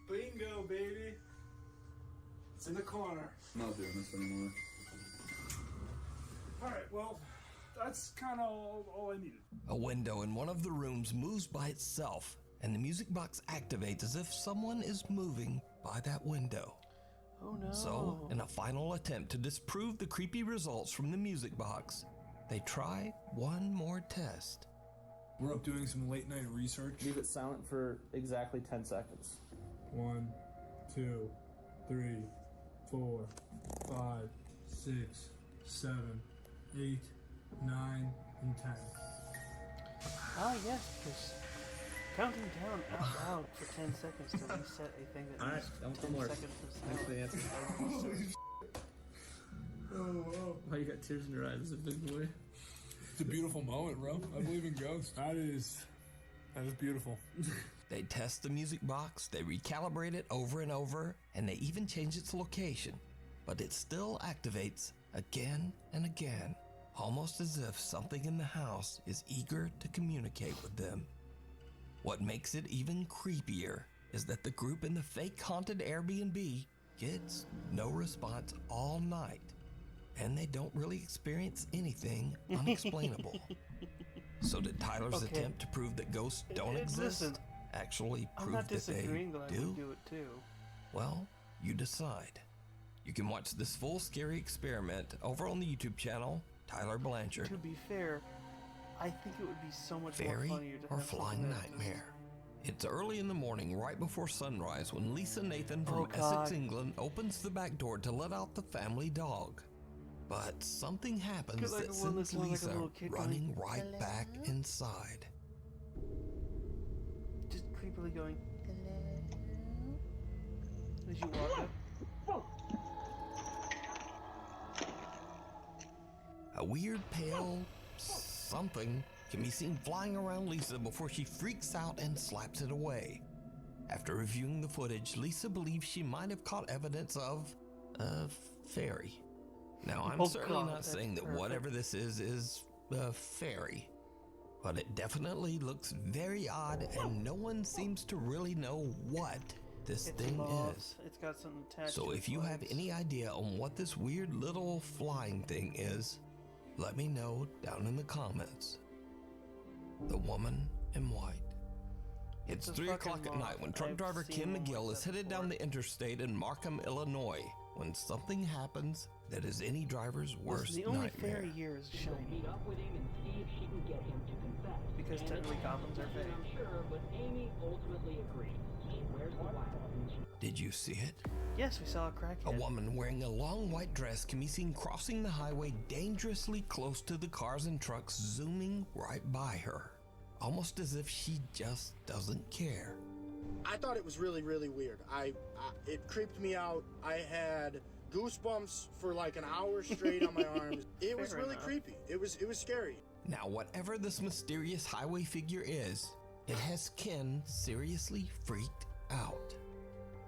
Bingo, baby. It's in the corner. I'm not doing this anymore. Alright, well, that's kind of all I needed. A window in one of the rooms moves by itself, and the music box activates as if someone is moving by that window. Oh no. So, in a final attempt to disprove the creepy results from the music box, they try one more test. We're up doing some late night research. Leave it silent for exactly 10 seconds. 1, 2, 3, 4, 5, 6, 7, 8, 9, and 10. Ah, yes, because counting down out loud for 10 seconds to reset a thing that needs 10 seconds of Thanks for the answer. Why you got tears in your eyes as a big boy? It's a beautiful moment, bro. I believe in ghosts. That is beautiful. They test the music box, they recalibrate it over and over, and they even change its location. But it still activates again and again, almost as if something in the house is eager to communicate with them. What makes it even creepier is that the group in the fake haunted Airbnb gets no response all night, and they don't really experience anything unexplainable. So did Tyler's attempt to prove that ghosts don't exist actually prove that they do? Do it too. Well, you decide. You can watch this full scary experiment over on the YouTube channel, Tyler Blanchard. To be fair, I think it would be so much Fairy more funnier to or have Flying something that Nightmare. It's early in the morning, right before sunrise, when Lisa Nathan from Essex, England, opens the back door to let out the family dog. But something happens that sends Lisa running right back inside. Just creepily going, hello? As you walk up. A weird pale something can be seen flying around Lisa before she freaks out and slaps it away. After reviewing the footage, Lisa believes she might have caught evidence of a fairy. Now, I'm certainly not saying that whatever this is a fairy, but it definitely looks very odd, and no one seems to really know what this thing is. It's got something attached. So if you have any idea on what this weird little flying thing is, let me know down in the comments. The Woman in White. It's 3 o'clock at night when truck driver Kim McGill is headed down the interstate in Markham, Illinois, when something happens that is any driver's worst The only nightmare. fairy here is Shiny. Meet up with him and see if she can get him to confess. Because And technically it's goblins are complicated, fake. I'm sure, but Amy ultimately agrees. She wears the white. Did you see it? Yes, we saw a crackhead. A woman wearing a long white dress can be seen crossing the highway dangerously close to the cars and trucks zooming right by her, almost as if she just doesn't care. I thought it was really, really weird. It creeped me out. I had goosebumps for like an hour straight on my arms. It was Fair really enough. creepy. It was scary. Now, whatever this mysterious highway figure is, it has Ken seriously freaked out.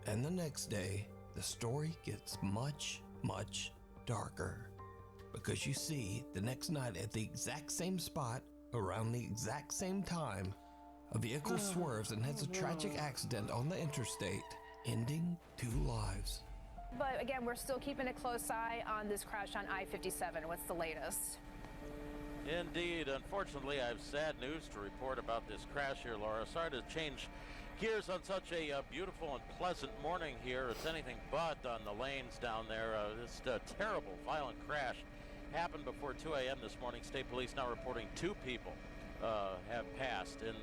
And the next day, the story gets much, much darker. Because you see, the next night at the exact same spot, around the exact same time, a vehicle swerves and has a tragic accident on the interstate, ending 2 lives. But again, we're still keeping a close eye on this crash on I-57. What's the latest? Indeed. Unfortunately, I have sad news to report about this crash here, Laura. Sorry to change gears on such a beautiful and pleasant morning here. It's anything but on the lanes down there. This terrible, violent crash happened before 2 a.m. this morning. State police now reporting 2 people have passed in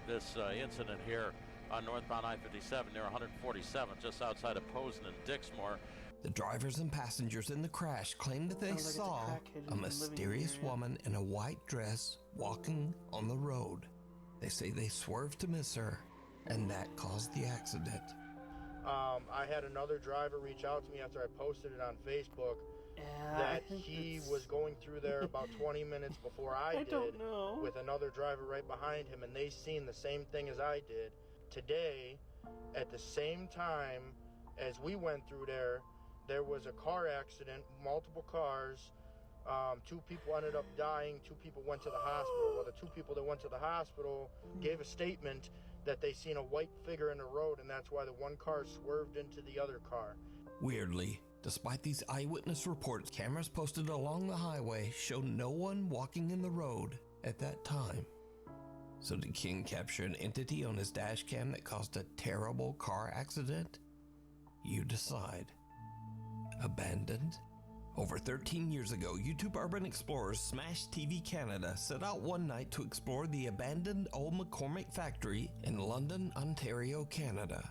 this incident here on northbound I-57 near 147, just outside of Posen and Dixmoor. The drivers and passengers in the crash claimed that they Sounds like it's a saw crackhead a who's living mysterious in the area. woman in a white dress walking on the road. They say they swerved to miss her, and that caused the accident. I had another driver reach out to me after I posted it on Facebook that he was going through there about 20 minutes before I did don't know. with another driver right behind him, and they seen the same thing as I did. Today, at the same time as we went through there was a car accident, multiple cars. 2 people ended up dying, 2 people went to the hospital. Well, the 2 people that went to the hospital gave a statement that they seen a white figure in the road, and that's why the one car swerved into the other car. Weirdly, despite these eyewitness reports, cameras posted along the highway show no one walking in the road at that time. So did King capture an entity on his dash cam that caused a terrible car accident? You decide. Abandoned? Over 13 years ago, YouTube urban explorers Smash TV Canada set out one night to explore the abandoned old McCormick factory in London, Ontario, Canada.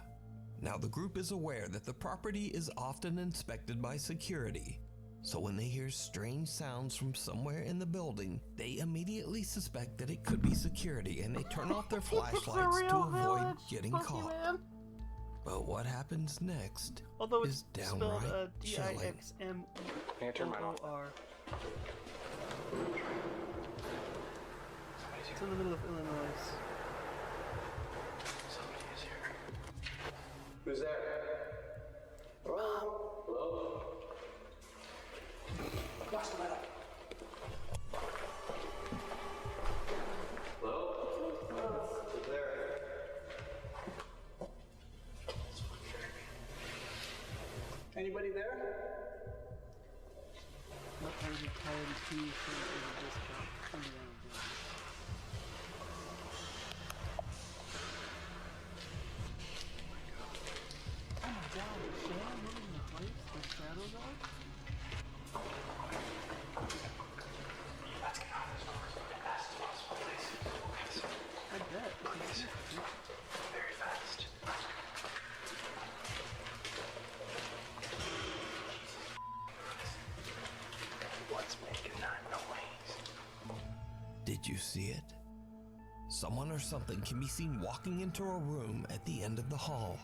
Now, the group is aware that the property is often inspected by security, so when they hear strange sounds from somewhere in the building, they immediately suspect that it could be security, and they turn off their flashlights to avoid getting caught. But what happens next Although is it's downright spelled chilling. D-I-X-M-O-O-R. It's in the middle of Illinois. Somebody is here. Who's there? Hello? Hello? Watch the metal. Hello? Is there? Anybody there? Not trying to be tired of tea for a discount. Come down, guys. Oh my god, is Shannon moving in the place where shadows are? Let's get out of this door as fast as possible, please. I bet. Very fast. What's making that noise? Did you see it? Someone or something can be seen walking into a room at the end of the hall,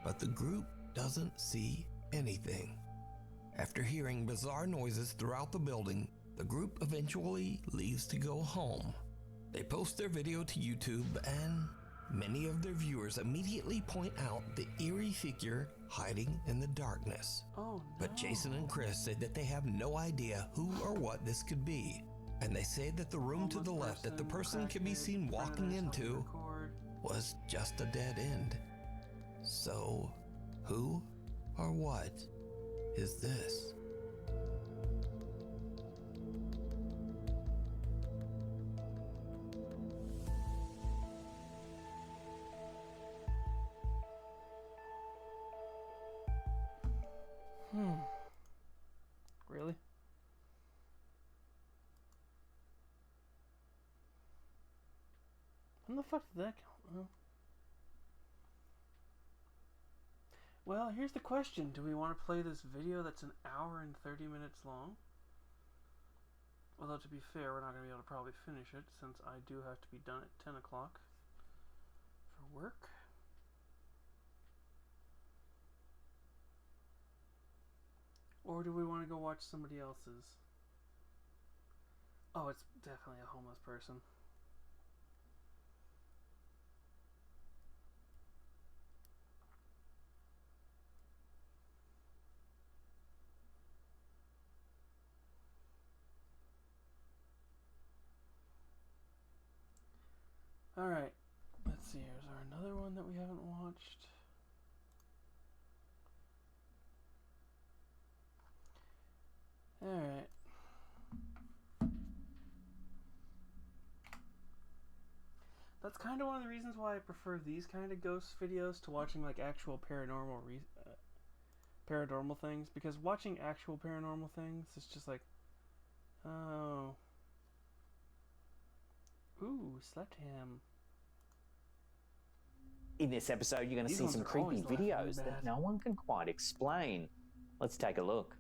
but the group doesn't see anything. After hearing bizarre noises throughout the building, the group eventually leaves to go home. They post their video to YouTube, and many of their viewers immediately point out the eerie figure hiding in the darkness. Oh, But Jason and Chris say that they have no idea who or what this could be, and they say that the room to the left that the person can be seen walking into was just a dead end. So, who or what is this? the fuck did that come? Well, here's the question. Do we want to play this video that's an hour and 30 minutes long? Although, to be fair, we're not going to be able to probably finish it, since I do have to be done at 10 o'clock for work. Or do we want to go watch somebody else's? Oh, it's definitely a homeless person. Alright, let's see, is there another one that we haven't watched? Alright. That's kind of one of the reasons why I prefer these kind of ghost videos to watching like actual paranormal things, because watching actual paranormal things is just like, oh, ooh, slept him. In this episode, you're going to see some creepy videos that no one can quite explain. Let's take a look.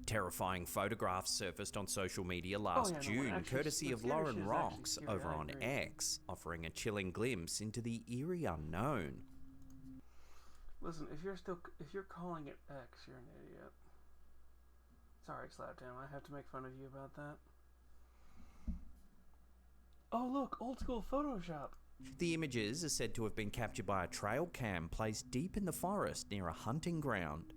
Terrifying photographs surfaced on social media last June, courtesy of Lauren Rocks over on X, offering a chilling glimpse into the eerie unknown. Listen, if you're calling it X, you're an idiot. Sorry, Slapdown, I have to make fun of you about that. Oh look, old school Photoshop. The images are said to have been captured by a trail cam placed deep in the forest near a hunting ground.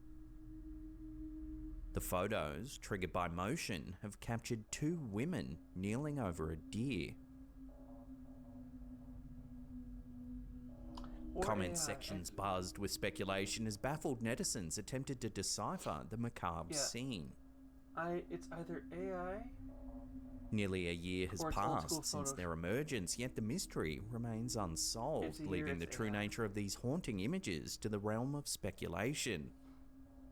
The photos, triggered by motion, have captured two women kneeling over a deer. Comment sections buzzed with speculation as baffled netizens attempted to decipher the macabre scene. It's either AI... Nearly a year has passed since their emergence, yet the mystery remains unsolved, leaving the true nature of these haunting images to the realm of speculation.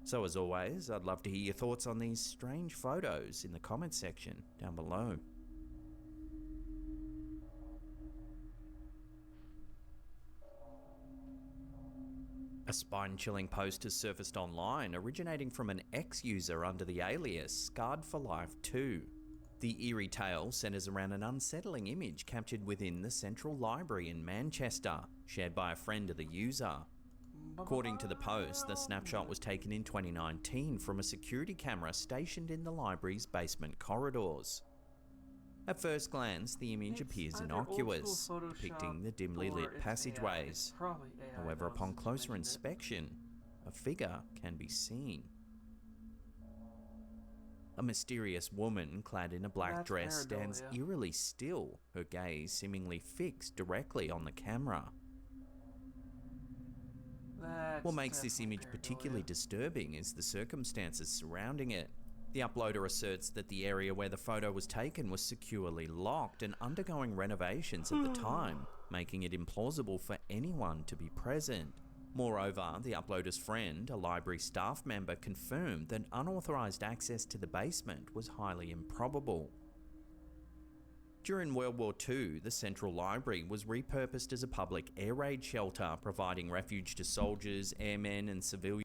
So as always, I'd love to hear your thoughts on these strange photos in the comment section down below. A spine-chilling post has surfaced online, originating from an X-user under the alias Scarred for Life 2. The eerie tale centres around an unsettling image captured within the Central Library in Manchester, shared by a friend of the user. According to the post, the snapshot was taken in 2019 from a security camera stationed in the library's basement corridors. At first glance, the image appears innocuous, depicting the dimly lit passageways. However, upon closer inspection, a figure can be seen. A mysterious woman clad in a black dress stands eerily still, her gaze seemingly fixed directly on the camera. What makes this image particularly disturbing is the circumstances surrounding it. The uploader asserts that the area where the photo was taken was securely locked and undergoing renovations at the time, making it implausible for anyone to be present. Moreover, the uploader's friend, a library staff member, confirmed that unauthorized access to the basement was highly improbable. During World War II, the Central Library was repurposed as a public air raid shelter, providing refuge to soldiers, airmen and civilians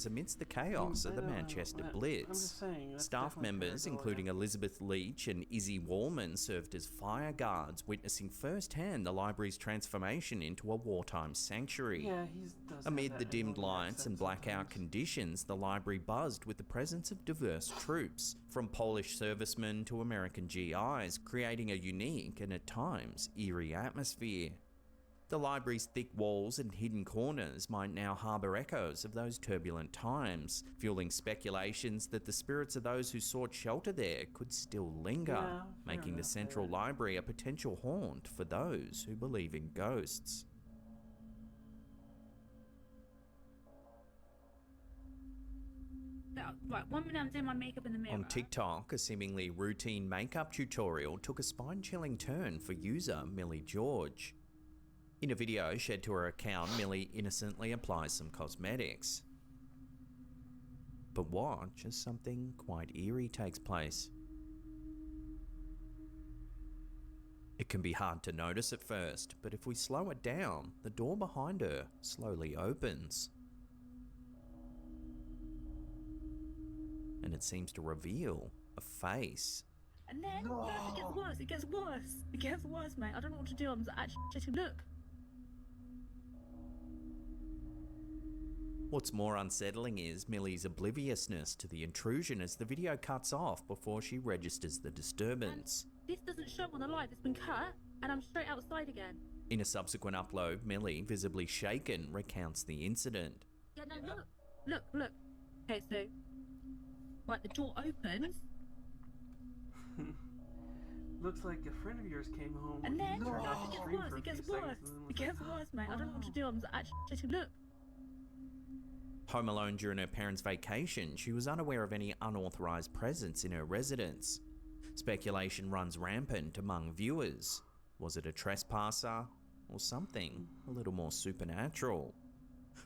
amidst the chaos of the Manchester Blitz. Staff members, including Elizabeth Leach and Izzy Wallman, served as fire guards, witnessing firsthand the library's transformation into a wartime sanctuary. Amid the dimmed lights and blackout conditions, the library buzzed with the presence of diverse troops, from Polish servicemen to American GIs, creating a unique and at times eerie atmosphere. The library's thick walls and hidden corners might now harbour echoes of those turbulent times, fueling speculations that the spirits of those who sought shelter there could still linger, making the Central Library a potential haunt for those who believe in ghosts. Right, 1 minute I'm doing my makeup in the mirror. On TikTok, a seemingly routine makeup tutorial took a spine-chilling turn for user Millie George. In a video shared to her account, Millie innocently applies some cosmetics. But watch as something quite eerie takes place. It can be hard to notice at first, but if we slow it down, the door behind her slowly opens. And it seems to reveal a face. And then, look, it gets worse, it gets worse. It gets worse, mate. I don't know what to do. I'm actually, look. What's more unsettling is Millie's obliviousness to the intrusion as the video cuts off before she registers the disturbance. This doesn't show on the live. It's been cut, and I'm straight outside again. In a subsequent upload, Millie, visibly shaken, recounts the incident. Yeah, no, look. Okay, so, right, the door opens. Looks like a friend of yours came home And then, turned off the stream for a it gets few worse. seconds and then It gets worse, mate. I don't know what to do. I'm actually, look. Home alone during her parents' vacation, she was unaware of any unauthorized presence in her residence. Speculation runs rampant among viewers. Was it a trespasser or something a little more supernatural?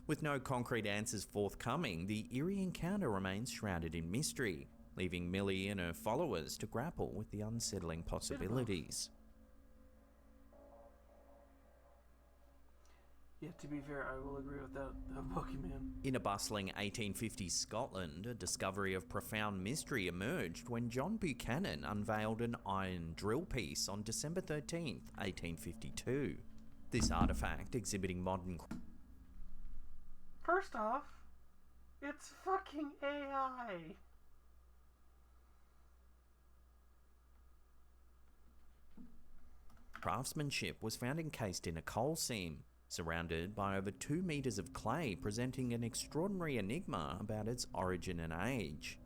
With no concrete answers forthcoming, the eerie encounter remains shrouded in mystery, leaving Millie and her followers to grapple with the unsettling possibilities. Yeah, to be fair, I will agree with that Pokemon. In a bustling 1850s Scotland, a discovery of profound mystery emerged when John Buchanan unveiled an iron drill piece on December 13th, 1852. This artifact, exhibiting modern... First off, it's fucking AI. craftsmanship, was found encased in a coal seam, surrounded by over 2 meters of clay, presenting an extraordinary enigma about its origin and age.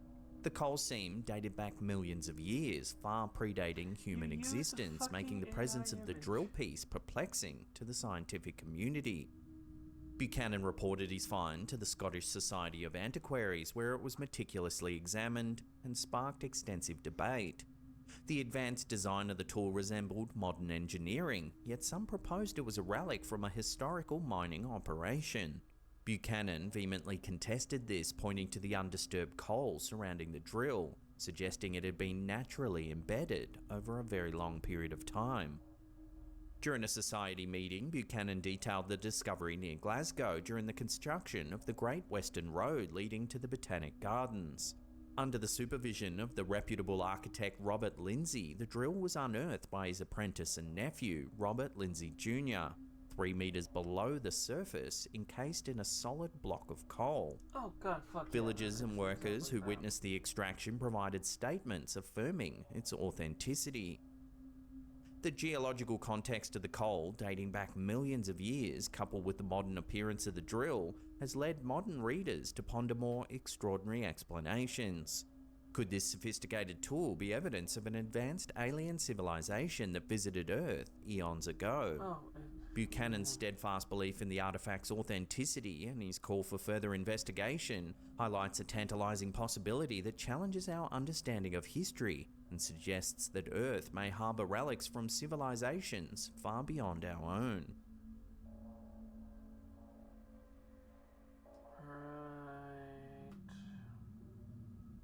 The coal seam dated back millions of years, far predating human existence, making the presence of the drill piece perplexing to the scientific community. Buchanan reported his find to the Scottish Society of Antiquaries, where it was meticulously examined and sparked extensive debate. The advanced design of the tool resembled modern engineering, yet some proposed it was a relic from a historical mining operation. Buchanan vehemently contested this, pointing to the undisturbed coal surrounding the drill, suggesting it had been naturally embedded over a very long period of time. During a society meeting, Buchanan detailed the discovery near Glasgow during the construction of the Great Western Road leading to the Botanic Gardens. Under the supervision of the reputable architect Robert Lindsay, the drill was unearthed by his apprentice and nephew, Robert Lindsay Jr., 3 meters below the surface, encased in a solid block of coal. Oh god, fuck. Villagers and workers who witnessed the extraction provided statements affirming its authenticity. The geological context of the coal, dating back millions of years, coupled with the modern appearance of the drill, has led modern readers to ponder more extraordinary explanations. Could this sophisticated tool be evidence of an advanced alien civilization that visited Earth eons ago? Buchanan's steadfast belief in the artifact's authenticity and his call for further investigation highlights a tantalizing possibility that challenges our understanding of history and suggests that Earth may harbor relics from civilizations far beyond our own.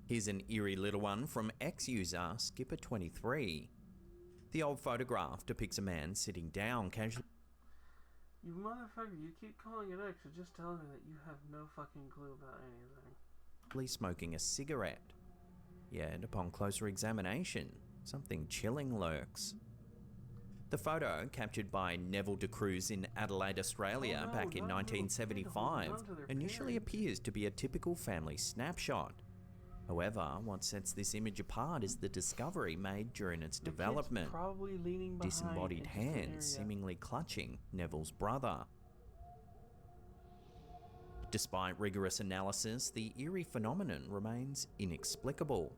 Here's an eerie little one from ex-user Skipper23. The old photograph depicts a man sitting down casually. You motherfucker, you keep calling it X, you're just telling me that you have no fucking clue about anything. Smoking a cigarette. Yet, upon closer examination, something chilling lurks. The photo, captured by Neville de Cruz in Adelaide, Australia, back in 1975, initially appears to be a typical family snapshot. However, what sets this image apart is the discovery made during its development. Probably leaning behind disembodied hands seemingly clutching Neville's brother. Despite rigorous analysis, the eerie phenomenon remains inexplicable.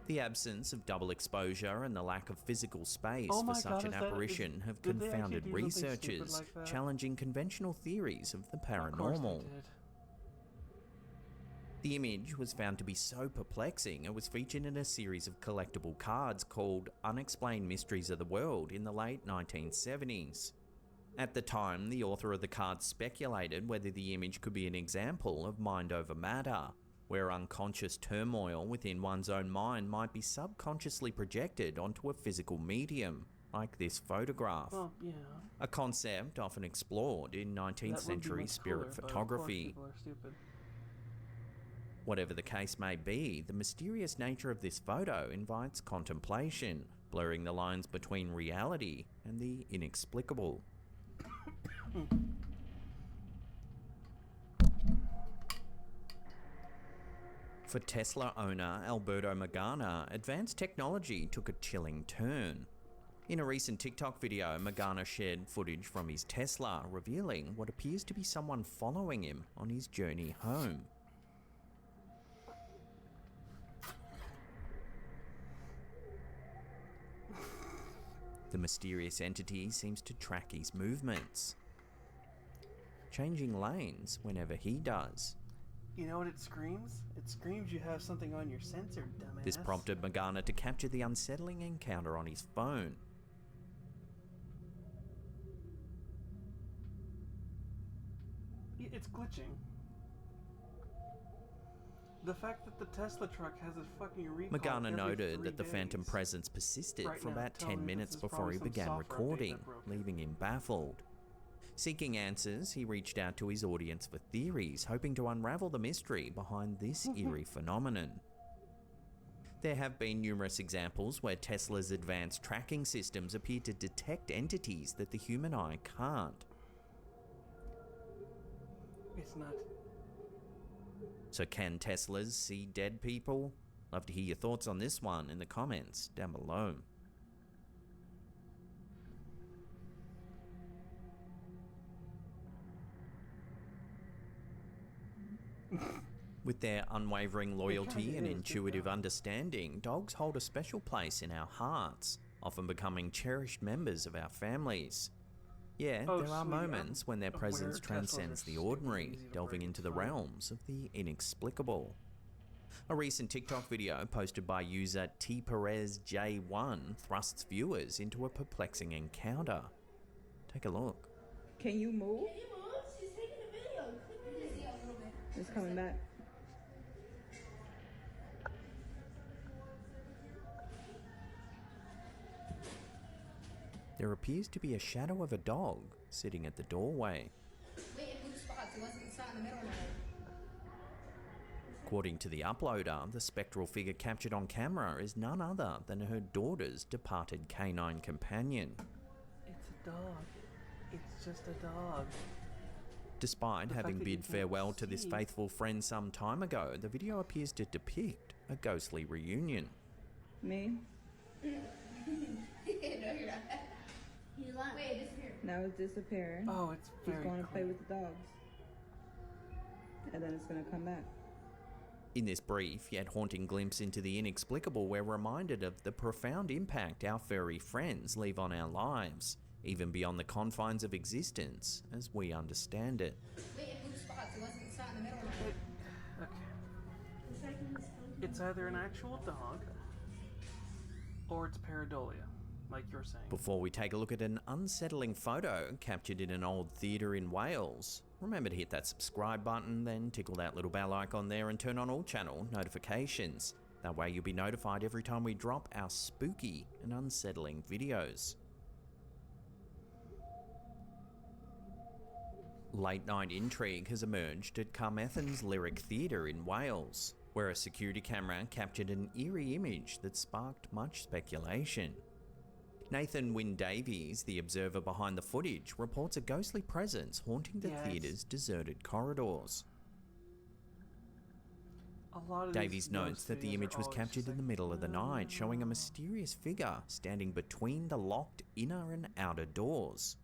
The absence of double exposure and the lack of physical space for such an apparition have confounded researchers, challenging conventional theories of the paranormal. The image was found to be so perplexing it was featured in a series of collectible cards called Unexplained Mysteries of the World in the late 1970s. At the time, the author of the card speculated whether the image could be an example of mind over matter, where unconscious turmoil within one's own mind might be subconsciously projected onto a physical medium, like this photograph. Well, yeah. A concept often explored in 19th century spirit photography. People are stupid. Whatever the case may be, the mysterious nature of this photo invites contemplation, blurring the lines between reality and the inexplicable. For Tesla owner Alberto Magana, advanced technology took a chilling turn. In a recent TikTok video, Magana shared footage from his Tesla, revealing what appears to be someone following him on his journey home. The mysterious entity seems to track his movements, changing lanes whenever he does. You know what it screams? It screams you have something on your sensor, dumbass. This prompted Magana to capture the unsettling encounter on his phone. It's glitching. The fact that the Tesla truck has a fucking recall Magana every noted 3 that the days. phantom presence persisted Right for now, about tell 10 me minutes this is before probably he some began software update recording, that broke it. leaving him baffled. Seeking answers, he reached out to his audience for theories, hoping to unravel the mystery behind this eerie phenomenon. There have been numerous examples where Tesla's advanced tracking systems appear to detect entities that the human eye can't. It's not. So can Teslas see dead people? Love to hear your thoughts on this one in the comments down below. With their unwavering loyalty and intuitive understanding, dogs hold a special place in our hearts, often becoming cherished members of our families. Yeah, Oh, there are sweet. moments when their Aware presence Teslas transcends are the stupid ordinary, easy to delving break, into it's the fine. realms of the inexplicable. A recent TikTok video posted by user TPerezJ1 thrusts viewers into a perplexing encounter. Take a look. Can you move? Can you move? She's taking a video. Clip it. Yeah, a little bit. It's coming back. There appears to be a shadow of a dog sitting at the doorway. Wait, it moved spots. It's not in the middle now. According to the uploader, the spectral figure captured on camera is none other than her daughter's departed canine companion. It's a dog. It's just a dog. Despite The having fact that you bid can farewell to this see- faithful friend some time ago, the video appears to depict a ghostly reunion. Me? No, you're not. He's lying. Wait, it disappeared. Now it's disappearing. Oh, it's He's very going to play cool. with the dogs. And then it's going to come back. In this brief yet haunting glimpse into the inexplicable, we're reminded of the profound impact our furry friends leave on our lives, even beyond the confines of existence as we understand it. Wait, it moved spots. It's not in the middle now. Okay. It's either an actual dog or it's pareidolia, like you're saying. Before we take a look at an unsettling photo captured in an old theatre in Wales, remember to hit that subscribe button, then tickle that little bell icon there and turn on all channel notifications. That way you'll be notified every time we drop our spooky and unsettling videos. Late night intrigue has emerged at Carmarthen's Lyric Theatre in Wales, where a security camera captured an eerie image that sparked much speculation. Nathan Wynne Davies, the observer behind the footage, reports a ghostly presence haunting the Yes. theatre's deserted corridors. A lot of Davies these notes ghost that the videos image are was always captured just in the like, middle of the night, showing a mysterious figure standing between the locked inner and outer doors.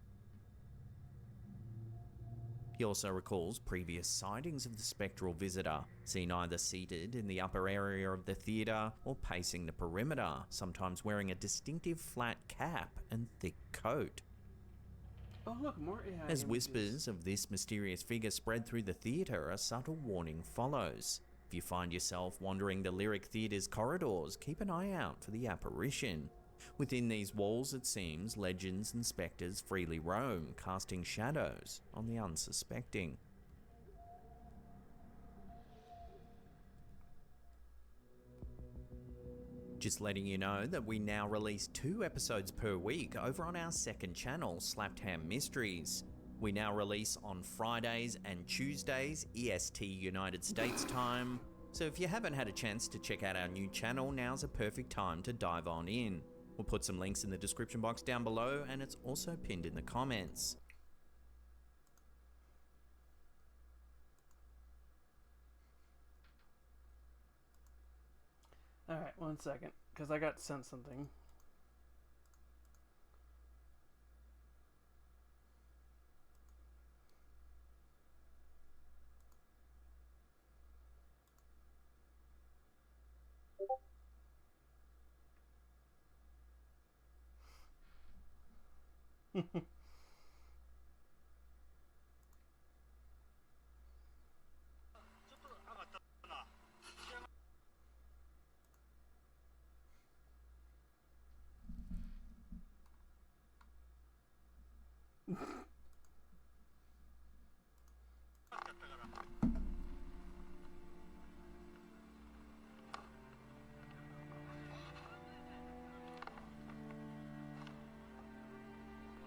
He also recalls previous sightings of the spectral visitor, seen either seated in the upper area of the theatre or pacing the perimeter, sometimes wearing a distinctive flat cap and thick coat. Oh look, more AI As images. whispers of this mysterious figure spread through the theatre, a subtle warning follows. If you find yourself wandering the Lyric Theatre's corridors, keep an eye out for the apparition. Within these walls, it seems, legends and spectres freely roam, casting shadows on the unsuspecting. Just letting you know that we now release 2 episodes per week over on our second channel, Slapped Ham Mysteries. We now release on Fridays and Tuesdays, EST United States time. So if you haven't had a chance to check out our new channel, now's a perfect time to dive on in. We'll put some links in the description box down below, and it's also pinned in the comments. Alright, 1 second, because I got sent something.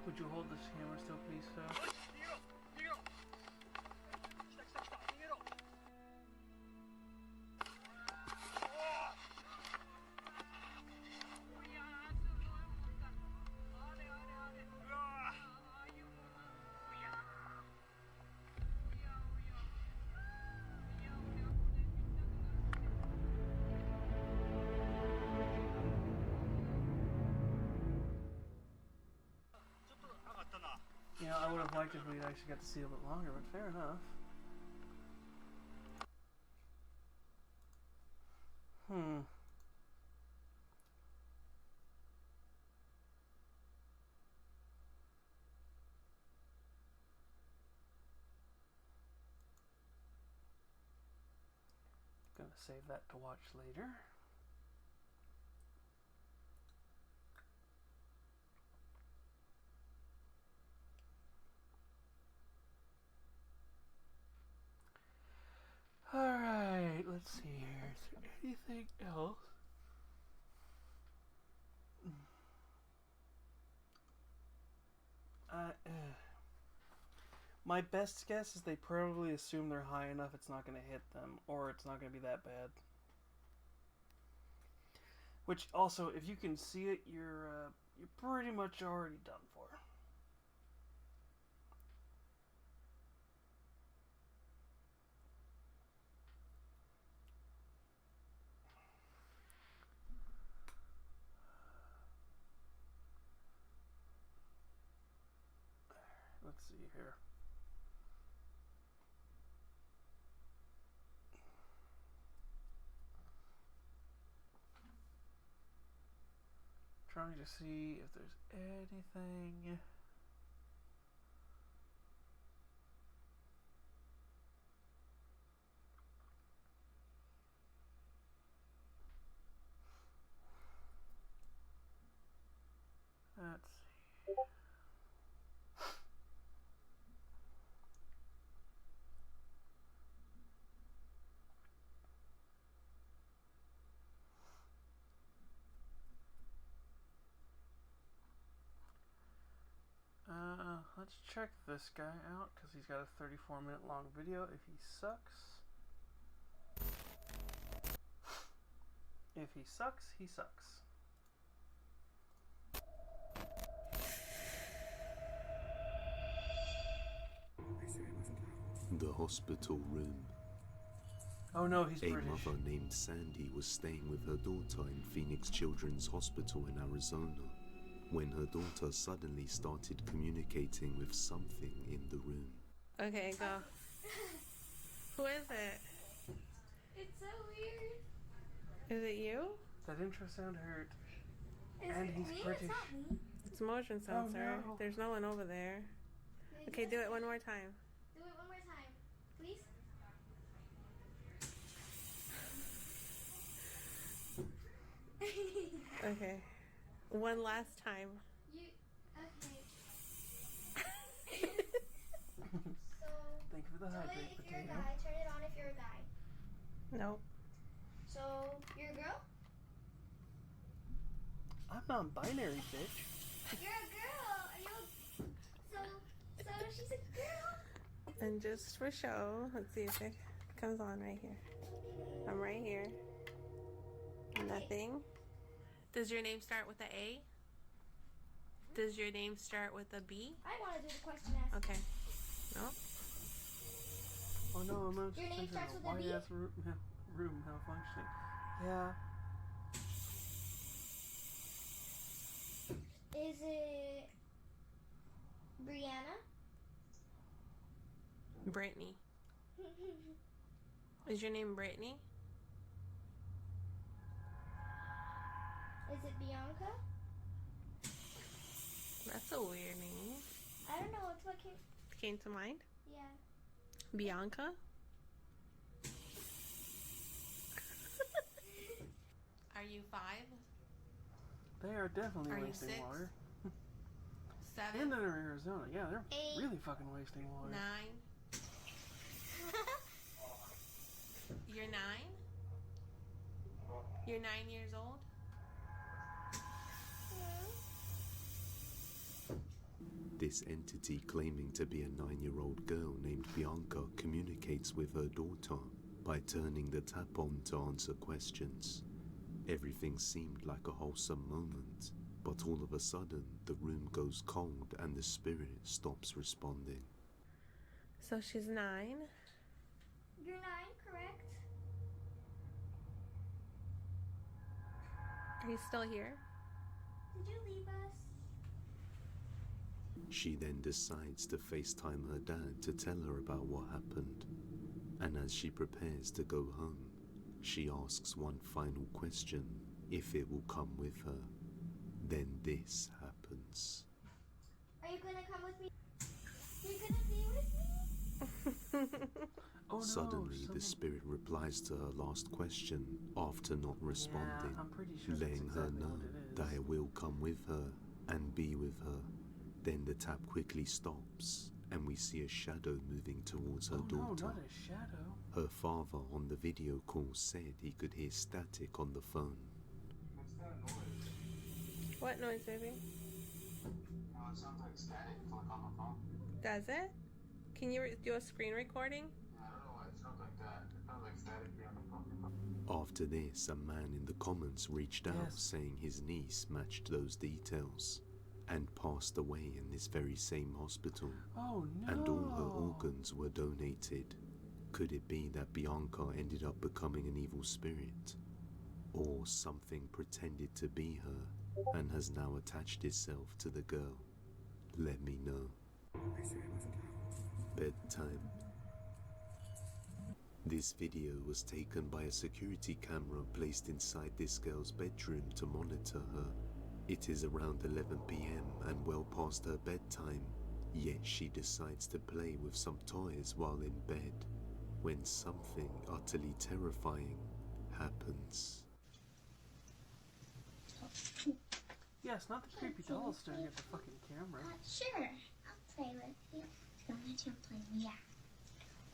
Would you hold this hammer still, please, sir? You know, I would have liked if we'd actually got to see a bit longer, but fair enough. Gonna save that to watch later. Alright, let's see here. Is there anything else? My best guess is they probably assume they're high enough it's not going to hit them, or it's not going to be that bad. Which also, if you can see it, you're pretty much already done for. Let's see here. Trying to see if there's anything. Let's see. Let's check this guy out, because he's got a 34-minute long video. If he sucks... If he sucks, he sucks. The hospital room. Oh no, he's A British. mother named Sandy was staying with her daughter in Phoenix Children's Hospital in Arizona when her daughter suddenly started communicating with something in the room. Okay, go. Who is it? It's so weird. Is it you? That intro sound hurt. Is And it he's me? British. It's not me. It's motion sensor. no. There's no one over there. Okay, do it one more time. Do it one more time, please. Okay. One last time. You okay? Thank you for the Do hydrate, it if you're a potato. guy. Turn it on if you're a guy. Nope. So you're a girl? I'm non-binary, bitch. You're a girl. Are you? So she's a girl. And just for show, let's see if it comes on right here. I'm right here. Nothing. Does your name start with a A? Does your name start with a B? I want to do the question ask. Okay. Nope. Oh no, I'm not Your name starts with a B? white ass room malfunctioning. Yeah. Is it Brianna? Brittany. Is your name Brittany? Is it Bianca? That's a weird name. I don't know. It's what Came to mind? Yeah. Bianca? Are you 5? They are definitely Are you wasting 6? water. 7? And they're in Arizona. Yeah, they're 8. really fucking wasting water. 9? You're 9? You're 9 years old? This entity claiming to be a 9-year-old girl named Bianca communicates with her daughter by turning the tap on to answer questions. Everything seemed like a wholesome moment, but all of a sudden the room goes cold and the spirit stops responding. So she's 9. You're 9, correct? Are you still here? Did you leave us? She then decides to FaceTime her dad to tell her about what happened. And as she prepares to go home, she asks one final question, if it will come with her. Then this happens. Are you gonna come with me? You're gonna be with me? Oh, Suddenly, the spirit replies to her last question after not responding, I'm pretty sure that's letting her exactly know what it is. that it will come with her and be with her. Then the tap quickly stops, and we see a shadow moving towards her daughter. No, not a shadow. Her father on the video call said he could hear static on the phone. What's that noise? What noise, baby? No, it sounds like static, like on the phone. Does it? Can you do a screen recording? Yeah, I don't know why it sounds like that. It sounds like static here on the phone. After this, a man in the comments reached out Yes. saying his niece matched those details and passed away in this very same hospital. Oh no. And all her organs were donated. Could it be that Bianca ended up becoming an evil spirit? Or something pretended to be her and has now attached itself to the girl? Let me know. Bedtime. This video was taken by a security camera placed inside this girl's bedroom to monitor her. It is around 11 PM and well past her bedtime, yet she decides to play with some toys while in bed, when something utterly terrifying happens. Yes, not the creepy doll staring at the fucking camera. Sure. I'll play with you. Don't let you play. Yeah.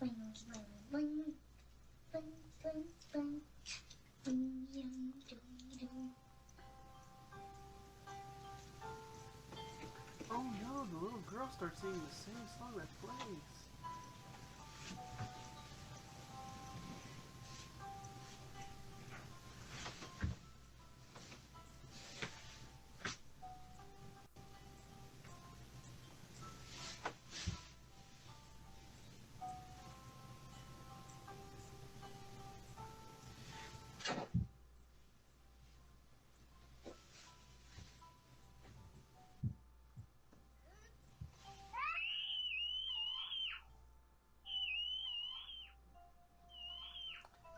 Bling, bling, bling. Bling, bling, bling. Bling, yum, doo, doo. Oh no, the little girl starts singing the same song that plays.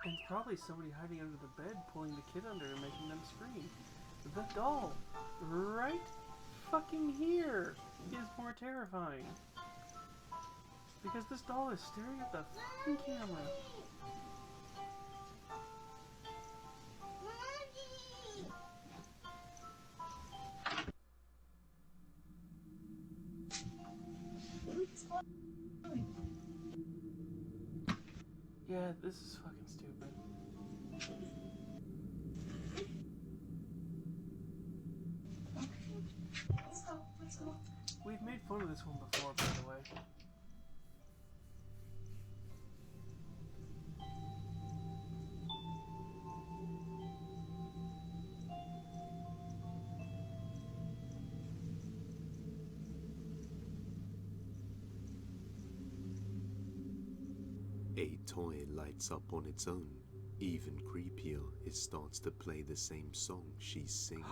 And probably somebody hiding under the bed, pulling the kid under and making them scream. The doll, right fucking here, is more terrifying. Because this doll is staring at the fucking camera. Yeah, this is fucking stupid. Let's go. We've made fun of this one before, by the way. A toy lights up on its own. Even creepier, it starts to play the same song she's singing,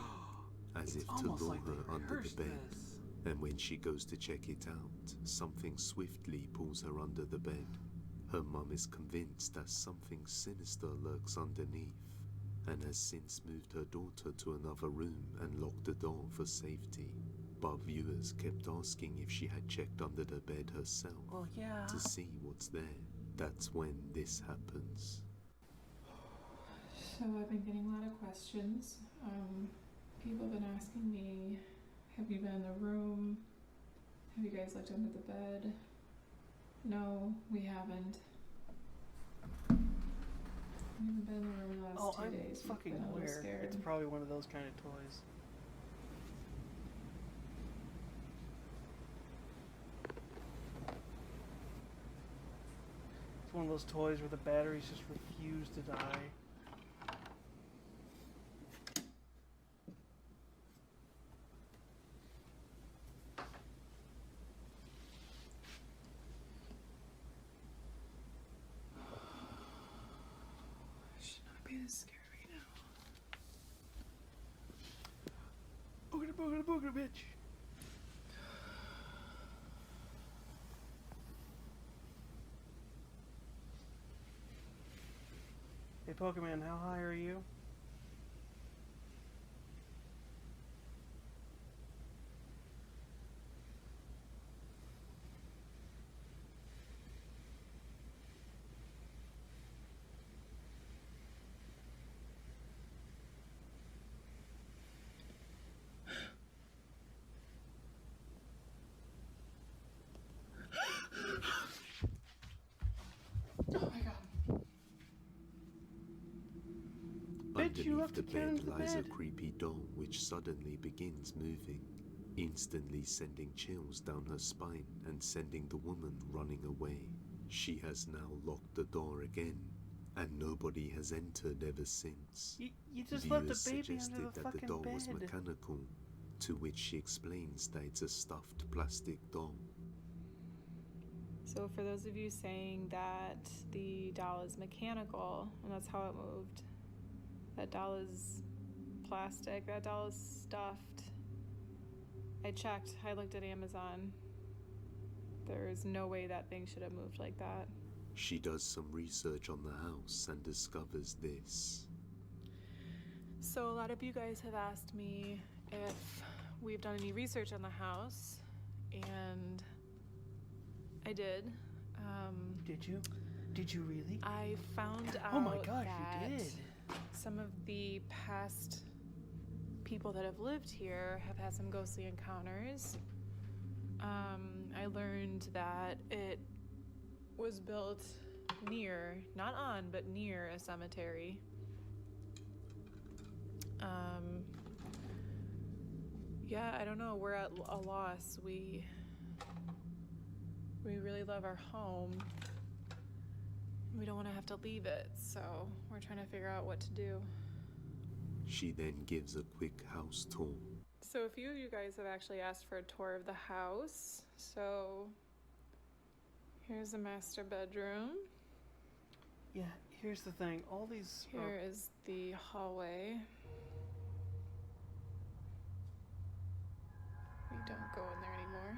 as if to lure her under the bed. And when she goes to check it out, something swiftly pulls her under the bed. Her mum is convinced that something sinister lurks underneath, and has since moved her daughter to another room and locked the door for safety. But viewers kept asking if she had checked under the bed herself to see what's there. That's when this happens. So I've been getting a lot of questions. People have been asking me, have you been in the room? Have you guys looked under the bed? No, we haven't. We haven't been in the room in the last 2 days. I'm fucking aware. Scared. It's probably one of those kind of toys. It's one of those toys where the batteries just refuse to die. Should not be this scared right now. Boogada boogada boogada, bitch! Hey Pokemon, how high are you? Oh my god. Underneath the bed lies a creepy doll which suddenly begins moving, instantly sending chills down her spine and sending the woman running away. She has now locked the door again, and nobody has entered ever since. You just Viewers left the baby suggested under the that the fucking doll was bed. mechanical, to which she explains that it's a stuffed plastic doll. So for those of you saying that the doll is mechanical and that's how it moved, that doll is plastic, that doll is stuffed. I checked, I looked at Amazon. There's no way that thing should have moved like that. She does some research on the house and discovers this. So a lot of you guys have asked me if we've done any research on the house, and I did. Did you? Did you really? I found out Oh my gosh, that you did. some of the past people that have lived here have had some ghostly encounters. I learned that it was built near, not on, but near a cemetery. Yeah, I don't know. We're at a loss. We really love our home. We don't want to have to leave it, so we're trying to figure out what to do. She then gives a quick house tour. So a few of you guys have actually asked for a tour of the house. So here's the master bedroom. Yeah, here's the thing. All these Here is the hallway. We don't go in there anymore.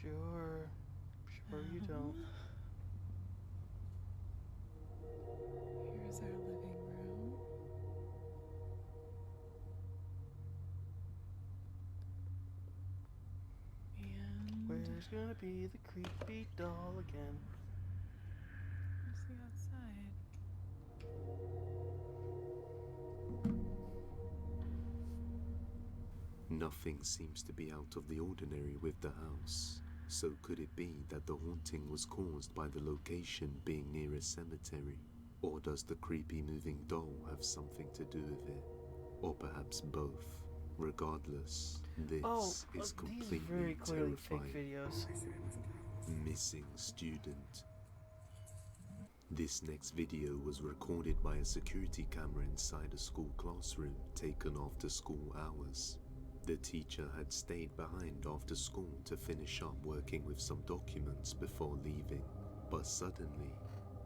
Sure you don't. Here's our living room. And Where's gonna be the creepy doll again? where's the outside? Nothing seems to be out of the ordinary with the house. So could it be that the haunting was caused by the location being near a cemetery? Or does the creepy moving doll have something to do with it? Or perhaps both? Regardless, this is completely these very clearly terrifying. fake videos. Missing student. This next video was recorded by a security camera inside a school classroom taken after school hours. The teacher had stayed behind after school to finish up working with some documents before leaving, but suddenly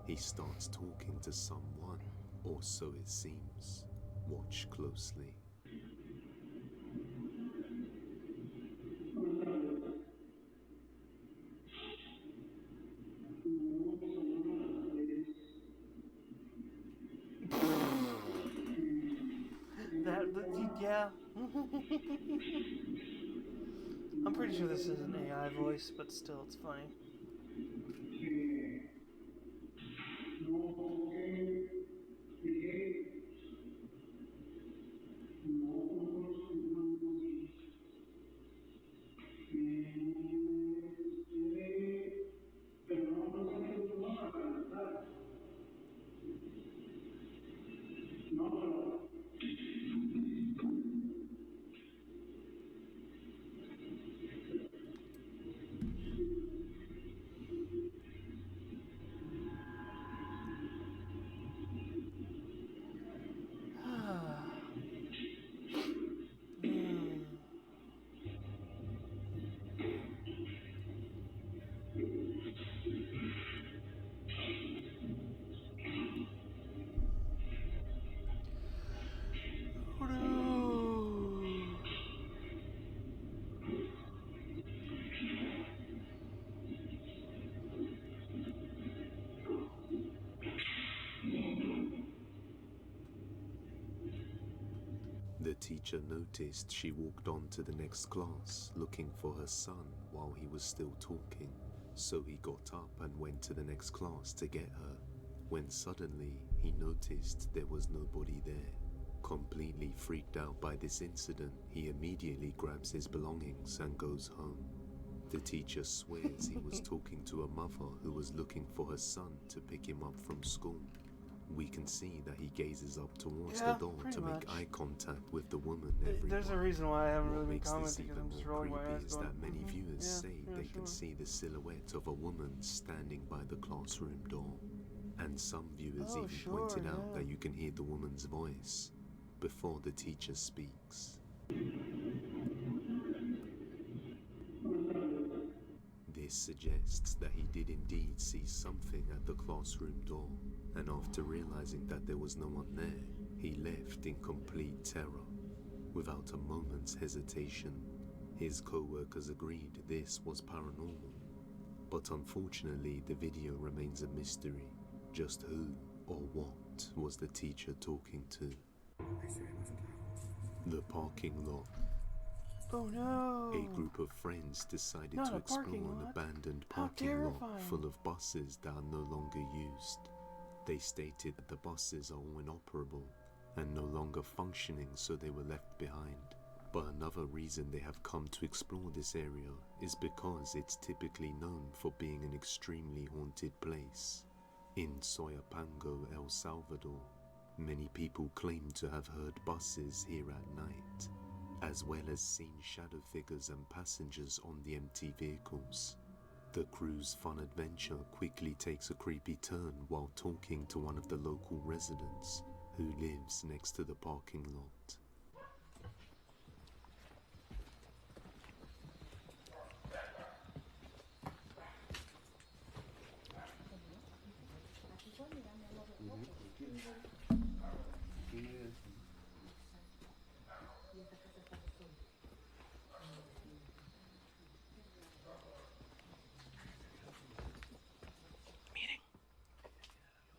he starts talking to someone, or so it seems. Watch closely. Yeah. I'm pretty sure this is an AI voice, but still, it's funny. The teacher noticed she walked on to the next class looking for her son while he was still talking, so he got up and went to the next class to get her, when suddenly he noticed there was nobody there. Completely freaked out by this incident, he immediately grabs his belongings and goes home. The teacher swears he was talking to a mother who was looking for her son to pick him up from school. We can see that he gazes up towards the door to make eye contact with the woman every There's a time. reason why I haven't really been What makes this commenting, because even I'm just more rolling my creepy eyes is going, that many viewers yeah, say yeah, they can see the silhouette of a woman standing by the classroom door. And some viewers even pointed out that you can hear the woman's voice before the teacher speaks. This suggests that he did indeed see something at the classroom door, and after realizing that there was no one there, he left in complete terror. Without a moment's hesitation, his co-workers agreed this was paranormal. But unfortunately, the video remains a mystery. Just who or what was the teacher talking to? The parking lot. Oh no! A group of friends decided Not to a explore parking an lot. abandoned How parking lot terrifying. full of buses that are no longer used. They stated that the buses are all inoperable and no longer functioning, so they were left behind. But another reason they have come to explore this area is because it's typically known for being an extremely haunted place. In Soyapango, El Salvador, many people claim to have heard buses here at night, as well as seen shadow figures and passengers on the empty vehicles. The crew's fun adventure quickly takes a creepy turn while talking to one of the local residents who lives next to the parking lot.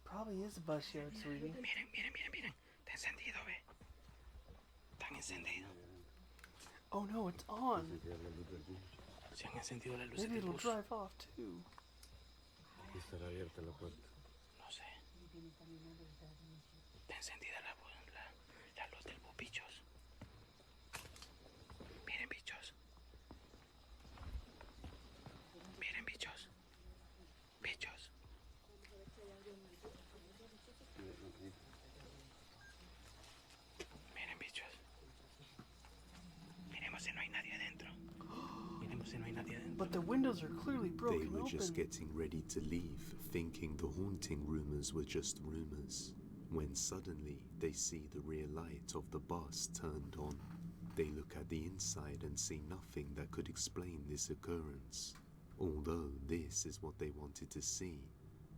Probably is a bus yard, sweetie. Miren. Está encendido, ve. Están encendidos. Oh no, it's on. Se han encendido las luces Maybe del it'll bus. drive off too. Estará abierta la puerta. No sé. Está encendida la luz del bus, bichos. Miren, bichos. But the windows are clearly broken They were open. just getting ready to leave, thinking the haunting rumors were just rumors, when suddenly they see the rear light of the bus turned on. They look at the inside and see nothing that could explain this occurrence. Although this is what they wanted to see,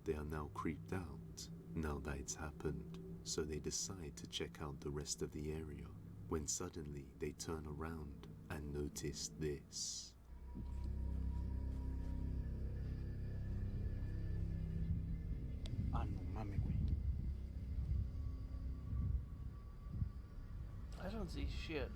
they are now creeped out now that it's happened, so they decide to check out the rest of the area, when suddenly they turn around and notice this. Ah, no mames, güey. I don't see shit.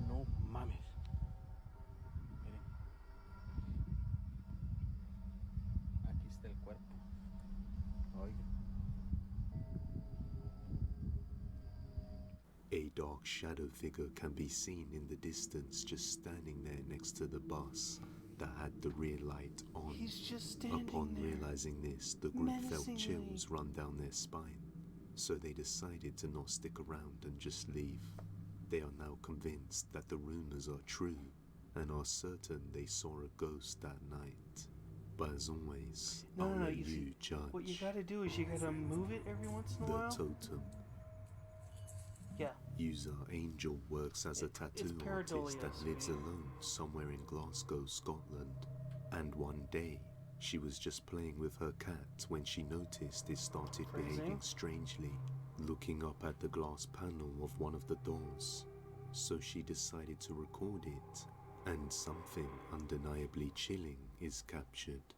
No mames. Miren. Aquí está el cuerpo. Oiga. A dark shadow figure can be seen in the distance just standing there next to the bus that had the rear light on. He's just standing Upon there, realizing this, the group felt menacingly. chills run down their spine, so they decided to not stick around and just leave. They are now convinced that the rumors are true and are certain they saw a ghost that night. But as always, No, I'll no, let you you see, judge. what you gotta do is you gotta move it every once in a The while. totem. Yeah. User Angel works as a tattoo artist that lives alone somewhere in Glasgow, Scotland. And one day, she was just playing with her cat when she noticed it started behaving strangely, looking up at the glass panel of one of the doors. So she decided to record it, and something undeniably chilling is captured.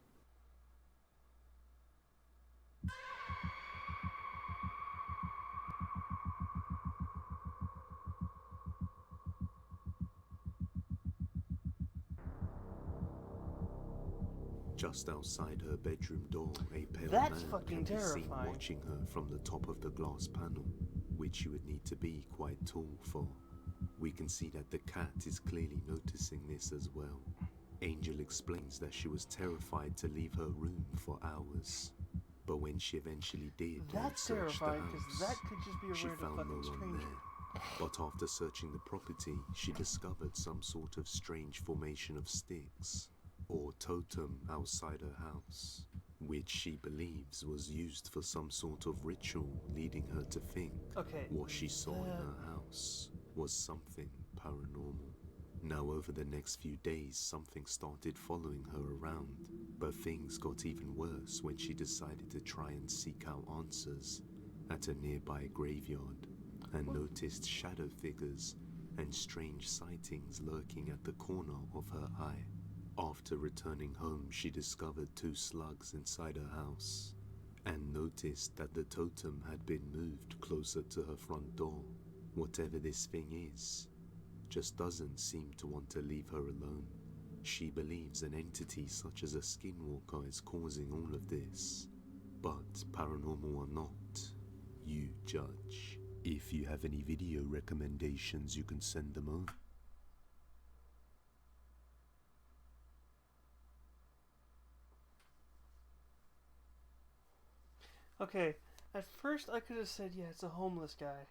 Just outside her bedroom door, a pale That's man fucking can be seen terrifying. watching her from the top of the glass panel, which you would need to be quite tall for. We can see that the cat is clearly noticing this as well. Angel explains that she was terrified to leave her room for hours, but when she eventually did and That's searched the terrifying, 'cause house, that could just be a she random found no fucking one stranger. there. But after searching the property, she discovered some sort of strange formation of sticks or totem outside her house, which she believes was used for some sort of ritual, leading her to think what she saw in her house was something paranormal. Now over the next few days, something started following her around, but things got even worse when she decided to try and seek out answers at a nearby graveyard, and noticed shadow figures and strange sightings lurking at the corner of her eye. After returning home, she discovered 2 slugs inside her house and noticed that the totem had been moved closer to her front door. Whatever this thing is, just doesn't seem to want to leave her alone. She believes an entity such as a skinwalker is causing all of this, but paranormal or not, you judge. If you have any video recommendations, you can send them over. Okay, at first I could have said, yeah, it's a homeless guy.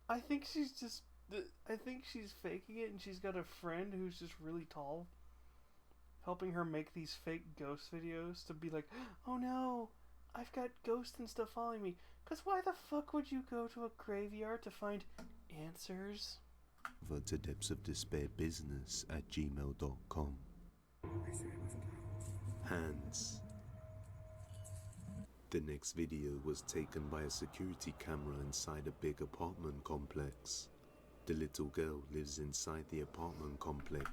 I think she's just... I think she's faking it, and she's got a friend who's just really tall, helping her make these fake ghost videos to be like, oh no, I've got ghosts and stuff following me. Because why the fuck would you go to a graveyard to find answers? Over to depthsofdespairbusiness@gmail.com. Hands. The next video was taken by a security camera inside a big apartment complex. The little girl lives inside the apartment complex.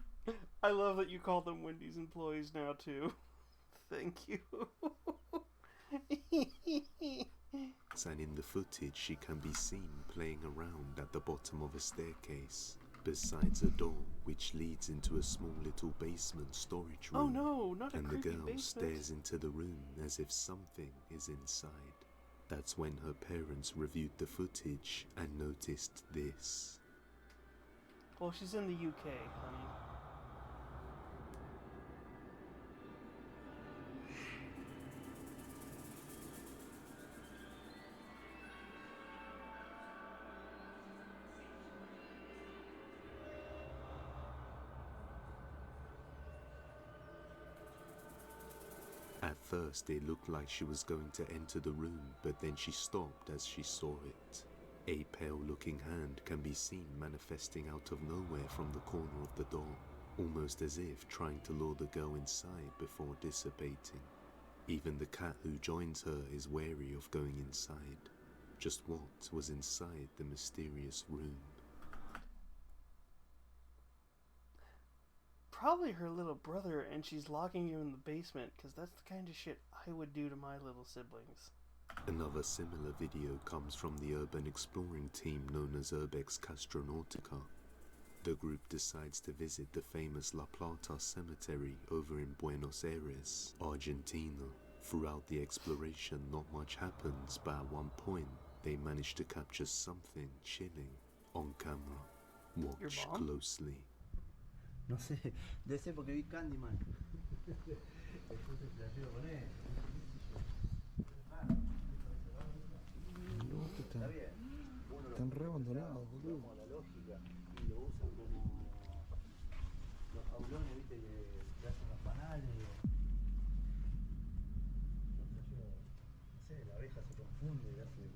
I love that you call them Wendy's employees now too. Thank you. And in the footage she can be seen playing around at the bottom of a staircase, besides a door which leads into a small little basement storage room. Oh no, not a and the creepy girl basement. stares into the room as if something is inside. That's when her parents reviewed the footage and noticed this. Well, she's in the UK, honey. At first, it looked like she was going to enter the room, but then she stopped as she saw it. A pale-looking hand can be seen manifesting out of nowhere from the corner of the door, almost as if trying to lure the girl inside before dissipating. Even the cat who joins her is wary of going inside. Just what was inside the mysterious room? Probably her little brother, and she's locking you in the basement, because that's the kind of shit I would do to my little siblings. Another similar video comes from the urban exploring team known as Urbex Castronautica. The group decides to visit the famous La Plata cemetery over in Buenos Aires, Argentina. Throughout the exploration, not much happens, but at one point, they manage to capture something chilling on camera. Watch closely. No sé, de ese porque vi Candyman. Está bien. Están re abandonados, boludo. La lógica y lo usan como los jaulones, viste, que hacen los panales. No sé, la abeja se confunde y hace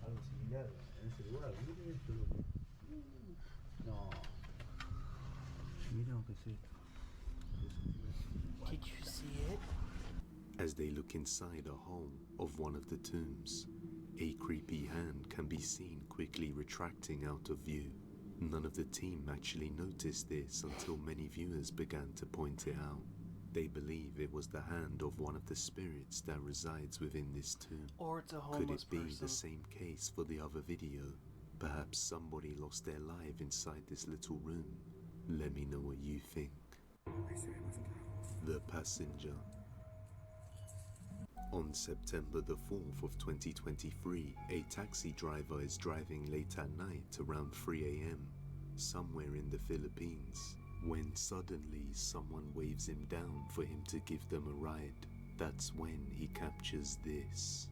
algo similar en ese lugar. Miren esto, loco. No. Miren lo que es esto. Did you see it? As they look inside a hole of one of the tombs, a creepy hand can be seen quickly retracting out of view. None of the team actually noticed this until many viewers began to point it out. They believe it was the hand of one of the spirits that resides within this tomb. Or it's a Could homeless it be person. the same case for the other video? Perhaps somebody lost their life inside this little room. Let me know what you think. The Passenger. On September the 4th of 2023, a taxi driver is driving late at night around 3 a.m. somewhere in the Philippines, when suddenly someone waves him down for him to give them a ride. That's when he captures this.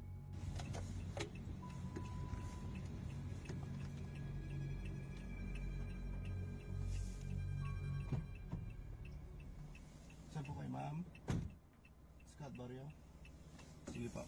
Saan po kayo, ma'am? Scott Barrio? Sige pa.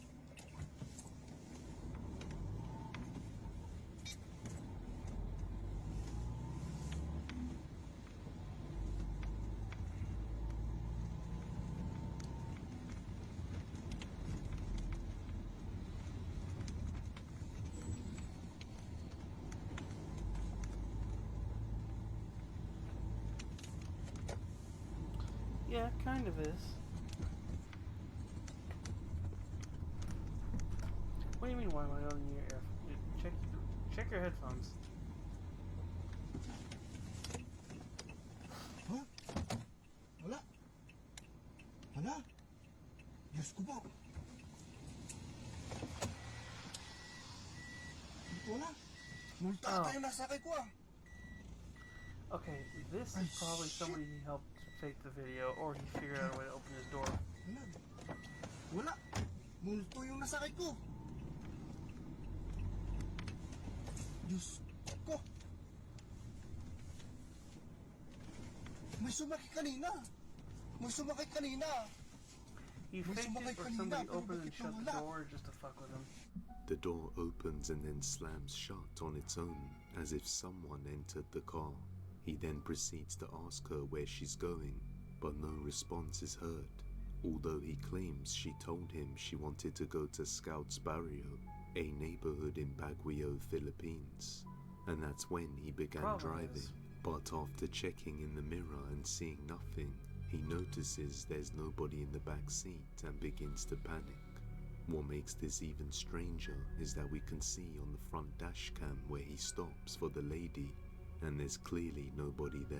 Yeah, kind of is. What do you mean, why am I on your ear? Check your headphones. Huh? Wala? Wala? Diyos ko po. Wala? Multa ata yung nasakay ko ah. Okay, this is probably somebody he helped fake the video, or he figured out a way to open his door. Wala. Multo yung nasakay ko. Diyos ko. May sumakay kanina. May sumakay kanina. He faked it, or somebody opened and shut the door just to fuck with him. The door opens and then slams shut on its own, as if someone entered the car. He then proceeds to ask her where she's going, but no response is heard, although he claims she told him she wanted to go to Scouts Barrio, a neighborhood in Baguio, Philippines. And that's when he began driving. But after checking in the mirror and seeing nothing, he notices there's nobody in the back seat and begins to panic. What makes this even stranger is that we can see on the front dash cam where he stops for the lady, and there's clearly nobody there.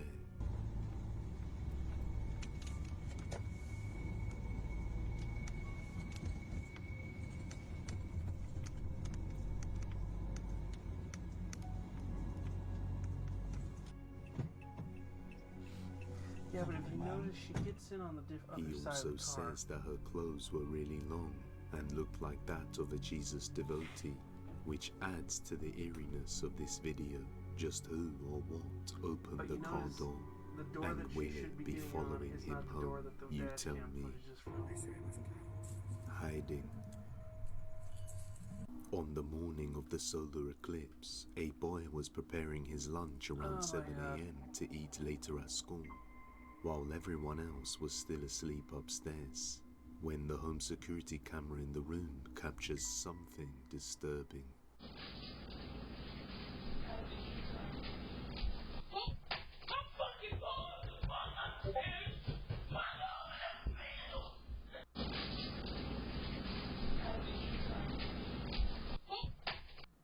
notice she gets in on the other He side also of the car. says that her clothes were really long and looked like that of a Jesus devotee, which adds to the eeriness of this video. Just who or what opened But the you car notice door, the door and that she will should it be be getting following on is him not the home? door that the You dash tell cam me. footage is from. Hiding. On the morning of the solar eclipse, a boy was preparing his lunch around 7 a.m. to eat later at school, while everyone else was still asleep upstairs, when the home security camera in the room captures something disturbing.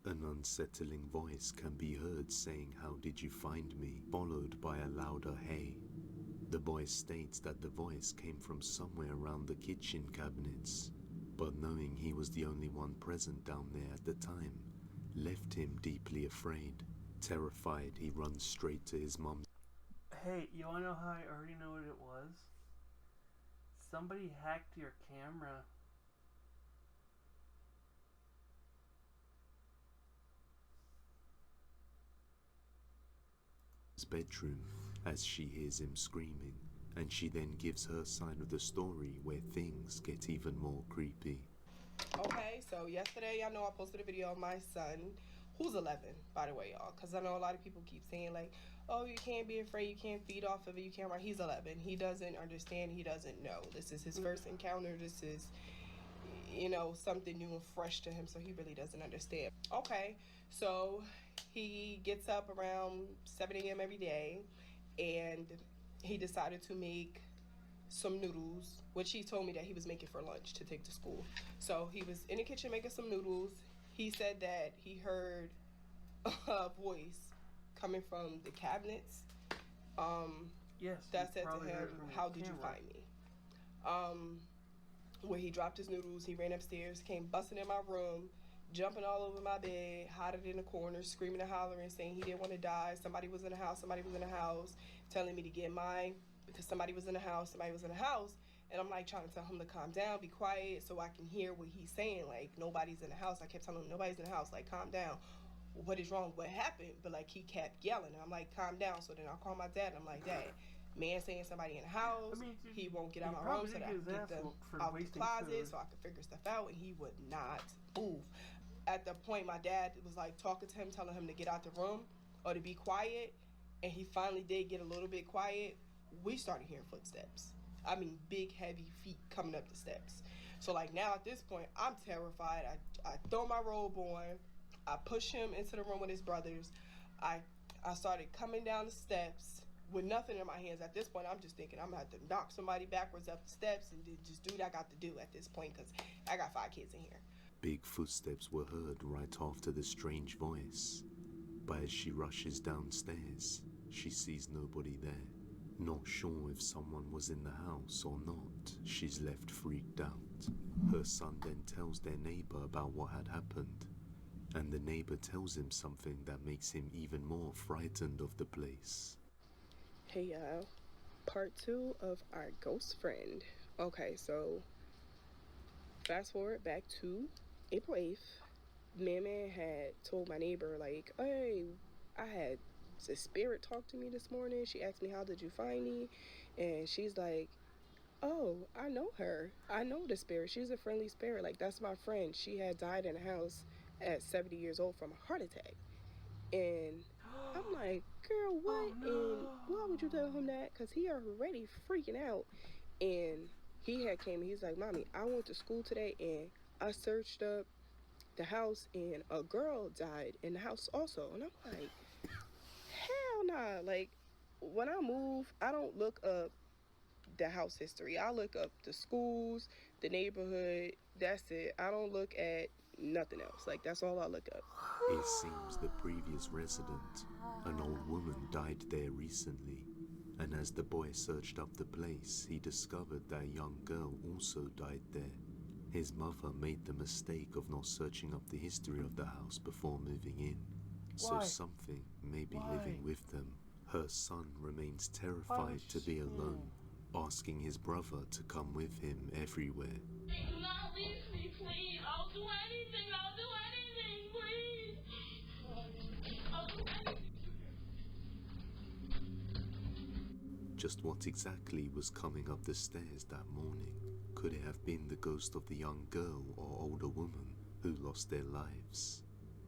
An unsettling voice can be heard saying, "How did you find me?" followed by a louder "Hey." The boy states that the voice came from somewhere around the kitchen cabinets, but knowing he was the only one present down there at the time, left him deeply afraid. Terrified, he runs straight to his mum's. Hey, you wanna know how I already know what it was? Somebody hacked your camera. Bedroom as she hears him screaming, and she then gives her side of the story where things get even more creepy. Okay, so yesterday, y'all know I posted a video of my son, who's 11, by the way, y'all, because I know a lot of people keep saying, like, oh, you can't be afraid, you can't feed off of it, you can't run. He's 11. He doesn't understand, he doesn't know. This is his first encounter. This is, you know, something new and fresh to him, so he really doesn't understand. Okay, so he gets up around 7 a.m. every day, and he decided to make some noodles, which he told me that he was making for lunch to take to school. So he was in the kitchen making some noodles. He said that he heard a voice coming from the cabinets. Yes. That said to him, "How did you find me?" Where he dropped his noodles, he ran upstairs, came busting in my room, jumping all over my bed, hiding in the corner, screaming and hollering, saying he didn't want to die. Somebody was in the house, telling me to get mine because somebody was in the house. And I'm like trying to tell him to calm down, be quiet, so I can hear what he's saying. Like, nobody's in the house. I kept telling him, nobody's in the house. Like, calm down. What is wrong? What happened? But like, he kept yelling. I'm like, calm down. So then I call my dad. I'm like, Dad, man saying somebody in the house. He won't get out of my room so that I can get them out of the closet so I can figure stuff out. And he would not move. At the point, my dad was like talking to him, telling him to get out the room or to be quiet. And he finally did get a little bit quiet. We started hearing footsteps. I mean, big, heavy feet coming up the steps. So like now at this point, I'm terrified. I throw my robe on. I push him into the room with his brothers. I started coming down the steps with nothing in my hands. At this point, I'm just thinking I'm going to have to knock somebody backwards up the steps and just do what I got to do at this point because I got 5 kids in here. Big footsteps were heard right after the strange voice, but as she rushes downstairs, she sees nobody there. Not sure if someone was in the house or not, she's left freaked out. Her son then tells their neighbor about what had happened, and the neighbor tells him something that makes him even more frightened of the place. Hey y'all, part 2 of our ghost friend. Okay, so fast forward back to April 8th. Man had told my neighbor, like, hey, I had the spirit talk to me this morning. She asked me, how did you find me? And she's like, oh, I know her. I know the spirit. She's a friendly spirit. Like, that's my friend. She had died in a house at 70 years old from a heart attack. And I'm like, girl, what? Oh, no. And why would you tell him that? Because he already freaking out. And he had came and he's like, Mommy, I went to school today and I searched up the house and a girl died in the house also. And I'm like, hell nah. Like, when I move, I don't look up the house history. I look up the schools, the neighborhood. That's it. I don't look at nothing else. Like, that's all I look up. It seems the previous resident, an old woman, died there recently. And as the boy searched up the place, he discovered that a young girl also died there. His mother made the mistake of not searching up the history of the house before moving in. So something may be living with them. Her son remains terrified to be alone, asking his brother to come with him everywhere. Do not leave me, please. I'll do anything. I'll do anything, please. I'll do anything. Just what exactly was coming up the stairs that morning? Could it have been the ghost of the young girl or older woman who lost their lives?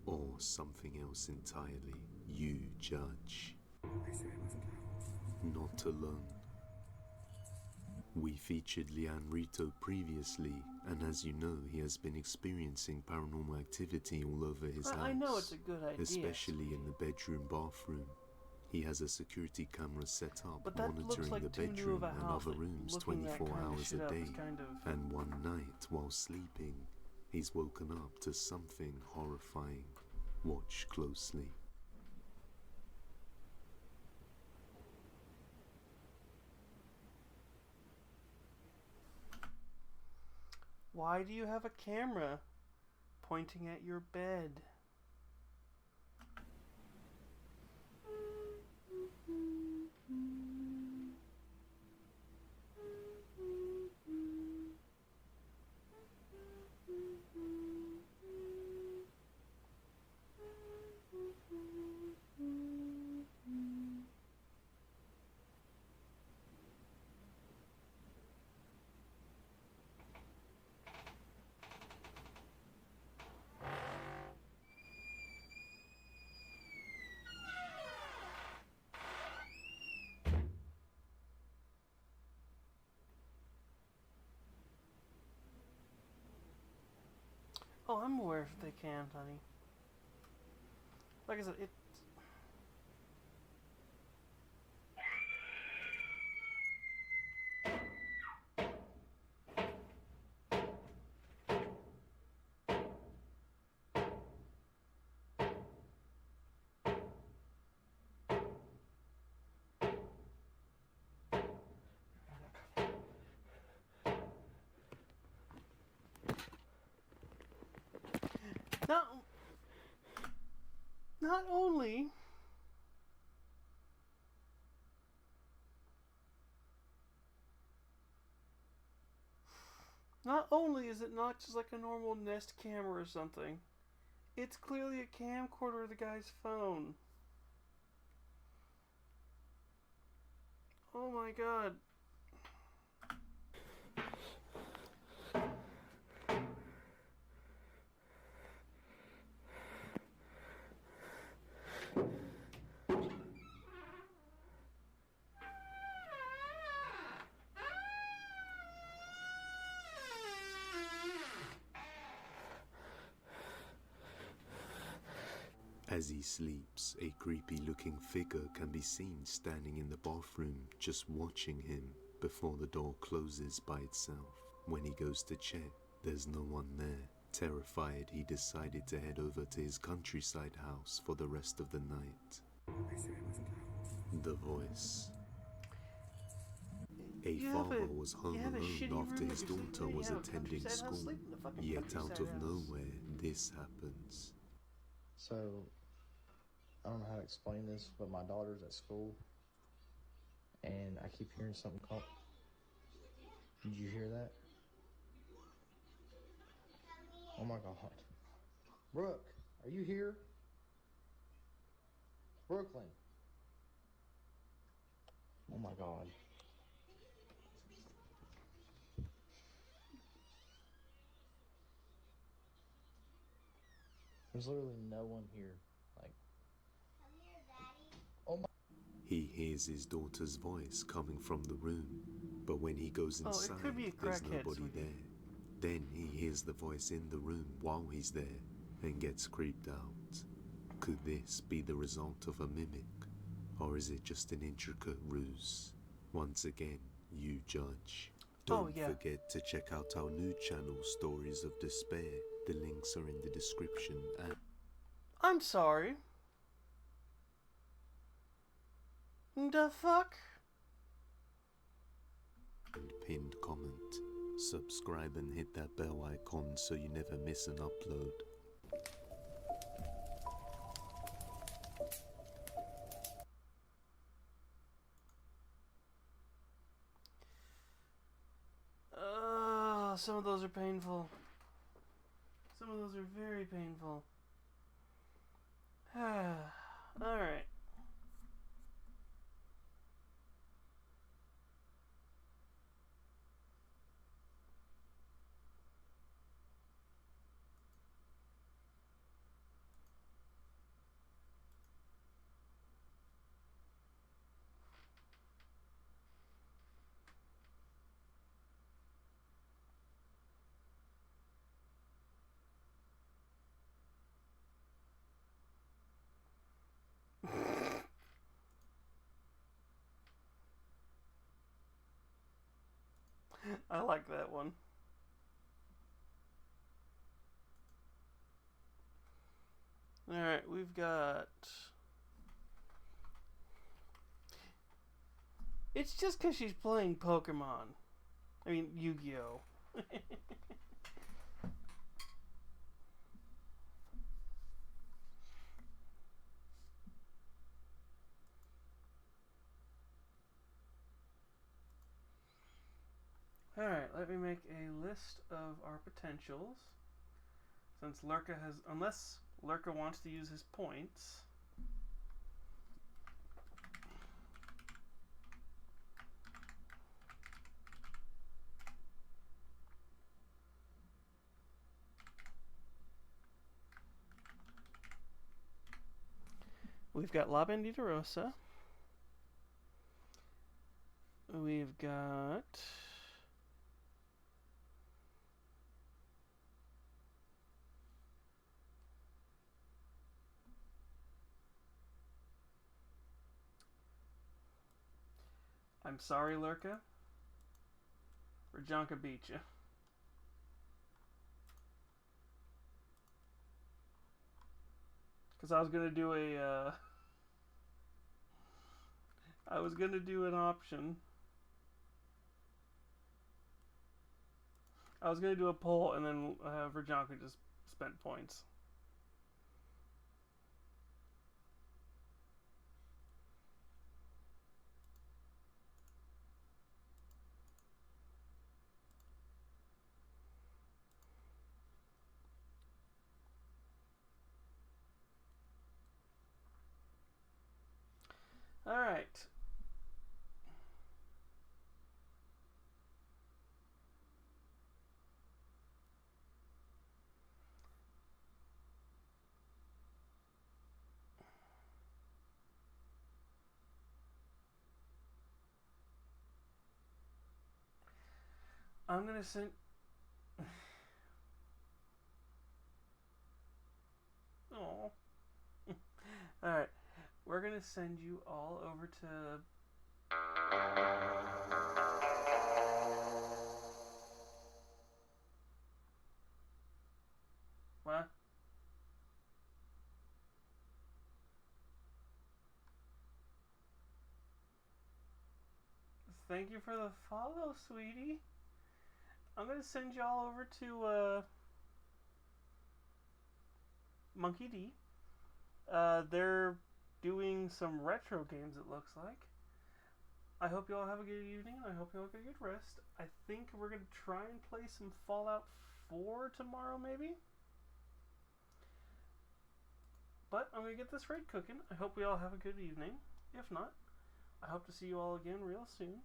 Or something else entirely? You judge. Not alone. We featured Leanne Rito previously, and as you know, he has been experiencing paranormal activity all over his house. I know it's a good idea. Especially in the bedroom bathroom. He has a security camera set up but that monitoring like the bedroom and other like rooms 24 hours a day. And one night, while sleeping, he's woken up to something horrifying. Watch closely. Why do you have a camera pointing at your bed? Oh, I'm aware if they can, honey. Like I said, it. Not only is it not just like a normal Nest camera or something, it's clearly a camcorder of the guy's phone. Oh my god. As he sleeps, a creepy-looking figure can be seen standing in the bathroom, just watching him before the door closes by itself. When he goes to check, there's no one there. Terrified, he decided to head over to his countryside house for the rest of the night. The voice. A father was home alone after his daughter was attending school, yet out of nowhere, this happens. So, I don't know how to explain this, but my daughter's at school, and I keep hearing something call. Did you hear that? Oh my God. Brooke, are you here? Brooklyn. Oh my God. There's literally no one here. Like, oh my. He hears his daughter's voice coming from the room, but when he goes inside, there's nobody there. Then he hears the voice in the room while he's there and gets creeped out. Could this be the result of a mimic, or is it just an intricate ruse? Once again, you judge. Don't forget to check out our new channel, Stories of Despair. The links are in the description. And I'm sorry. The fuck? And pinned comment. Subscribe and hit that bell icon so you never miss an upload. Oh, some of those are painful. Some of those are very painful. Alright. I like that one. Alright, we've got... It's just because she's playing Pokemon. I mean, Yu-Gi-Oh! Alright, let me make a list of our potentials. Since Lurka has... Unless Lurka wants to use his points... We've got La Bandita Rosa. We've got... I'm sorry, Lurka. Rajanka beat you. Because I was going to do a... I was going to do an option. I was going to do a poll and then Rajanka just spent points. Alright. I'm going to send... Oh. Alright. We're going to send you all over to... What? Thank you for the follow, sweetie. I'm going to send you all over to Monkey D. They're doing some retro games, it looks like. I hope you all have a good evening. I hope you all get a good rest. I think we're going to try and play some Fallout 4 tomorrow, maybe? But I'm going to get this raid cooking. I hope we all have a good evening. If not, I hope to see you all again real soon.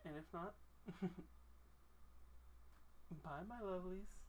And if not, bye, my lovelies.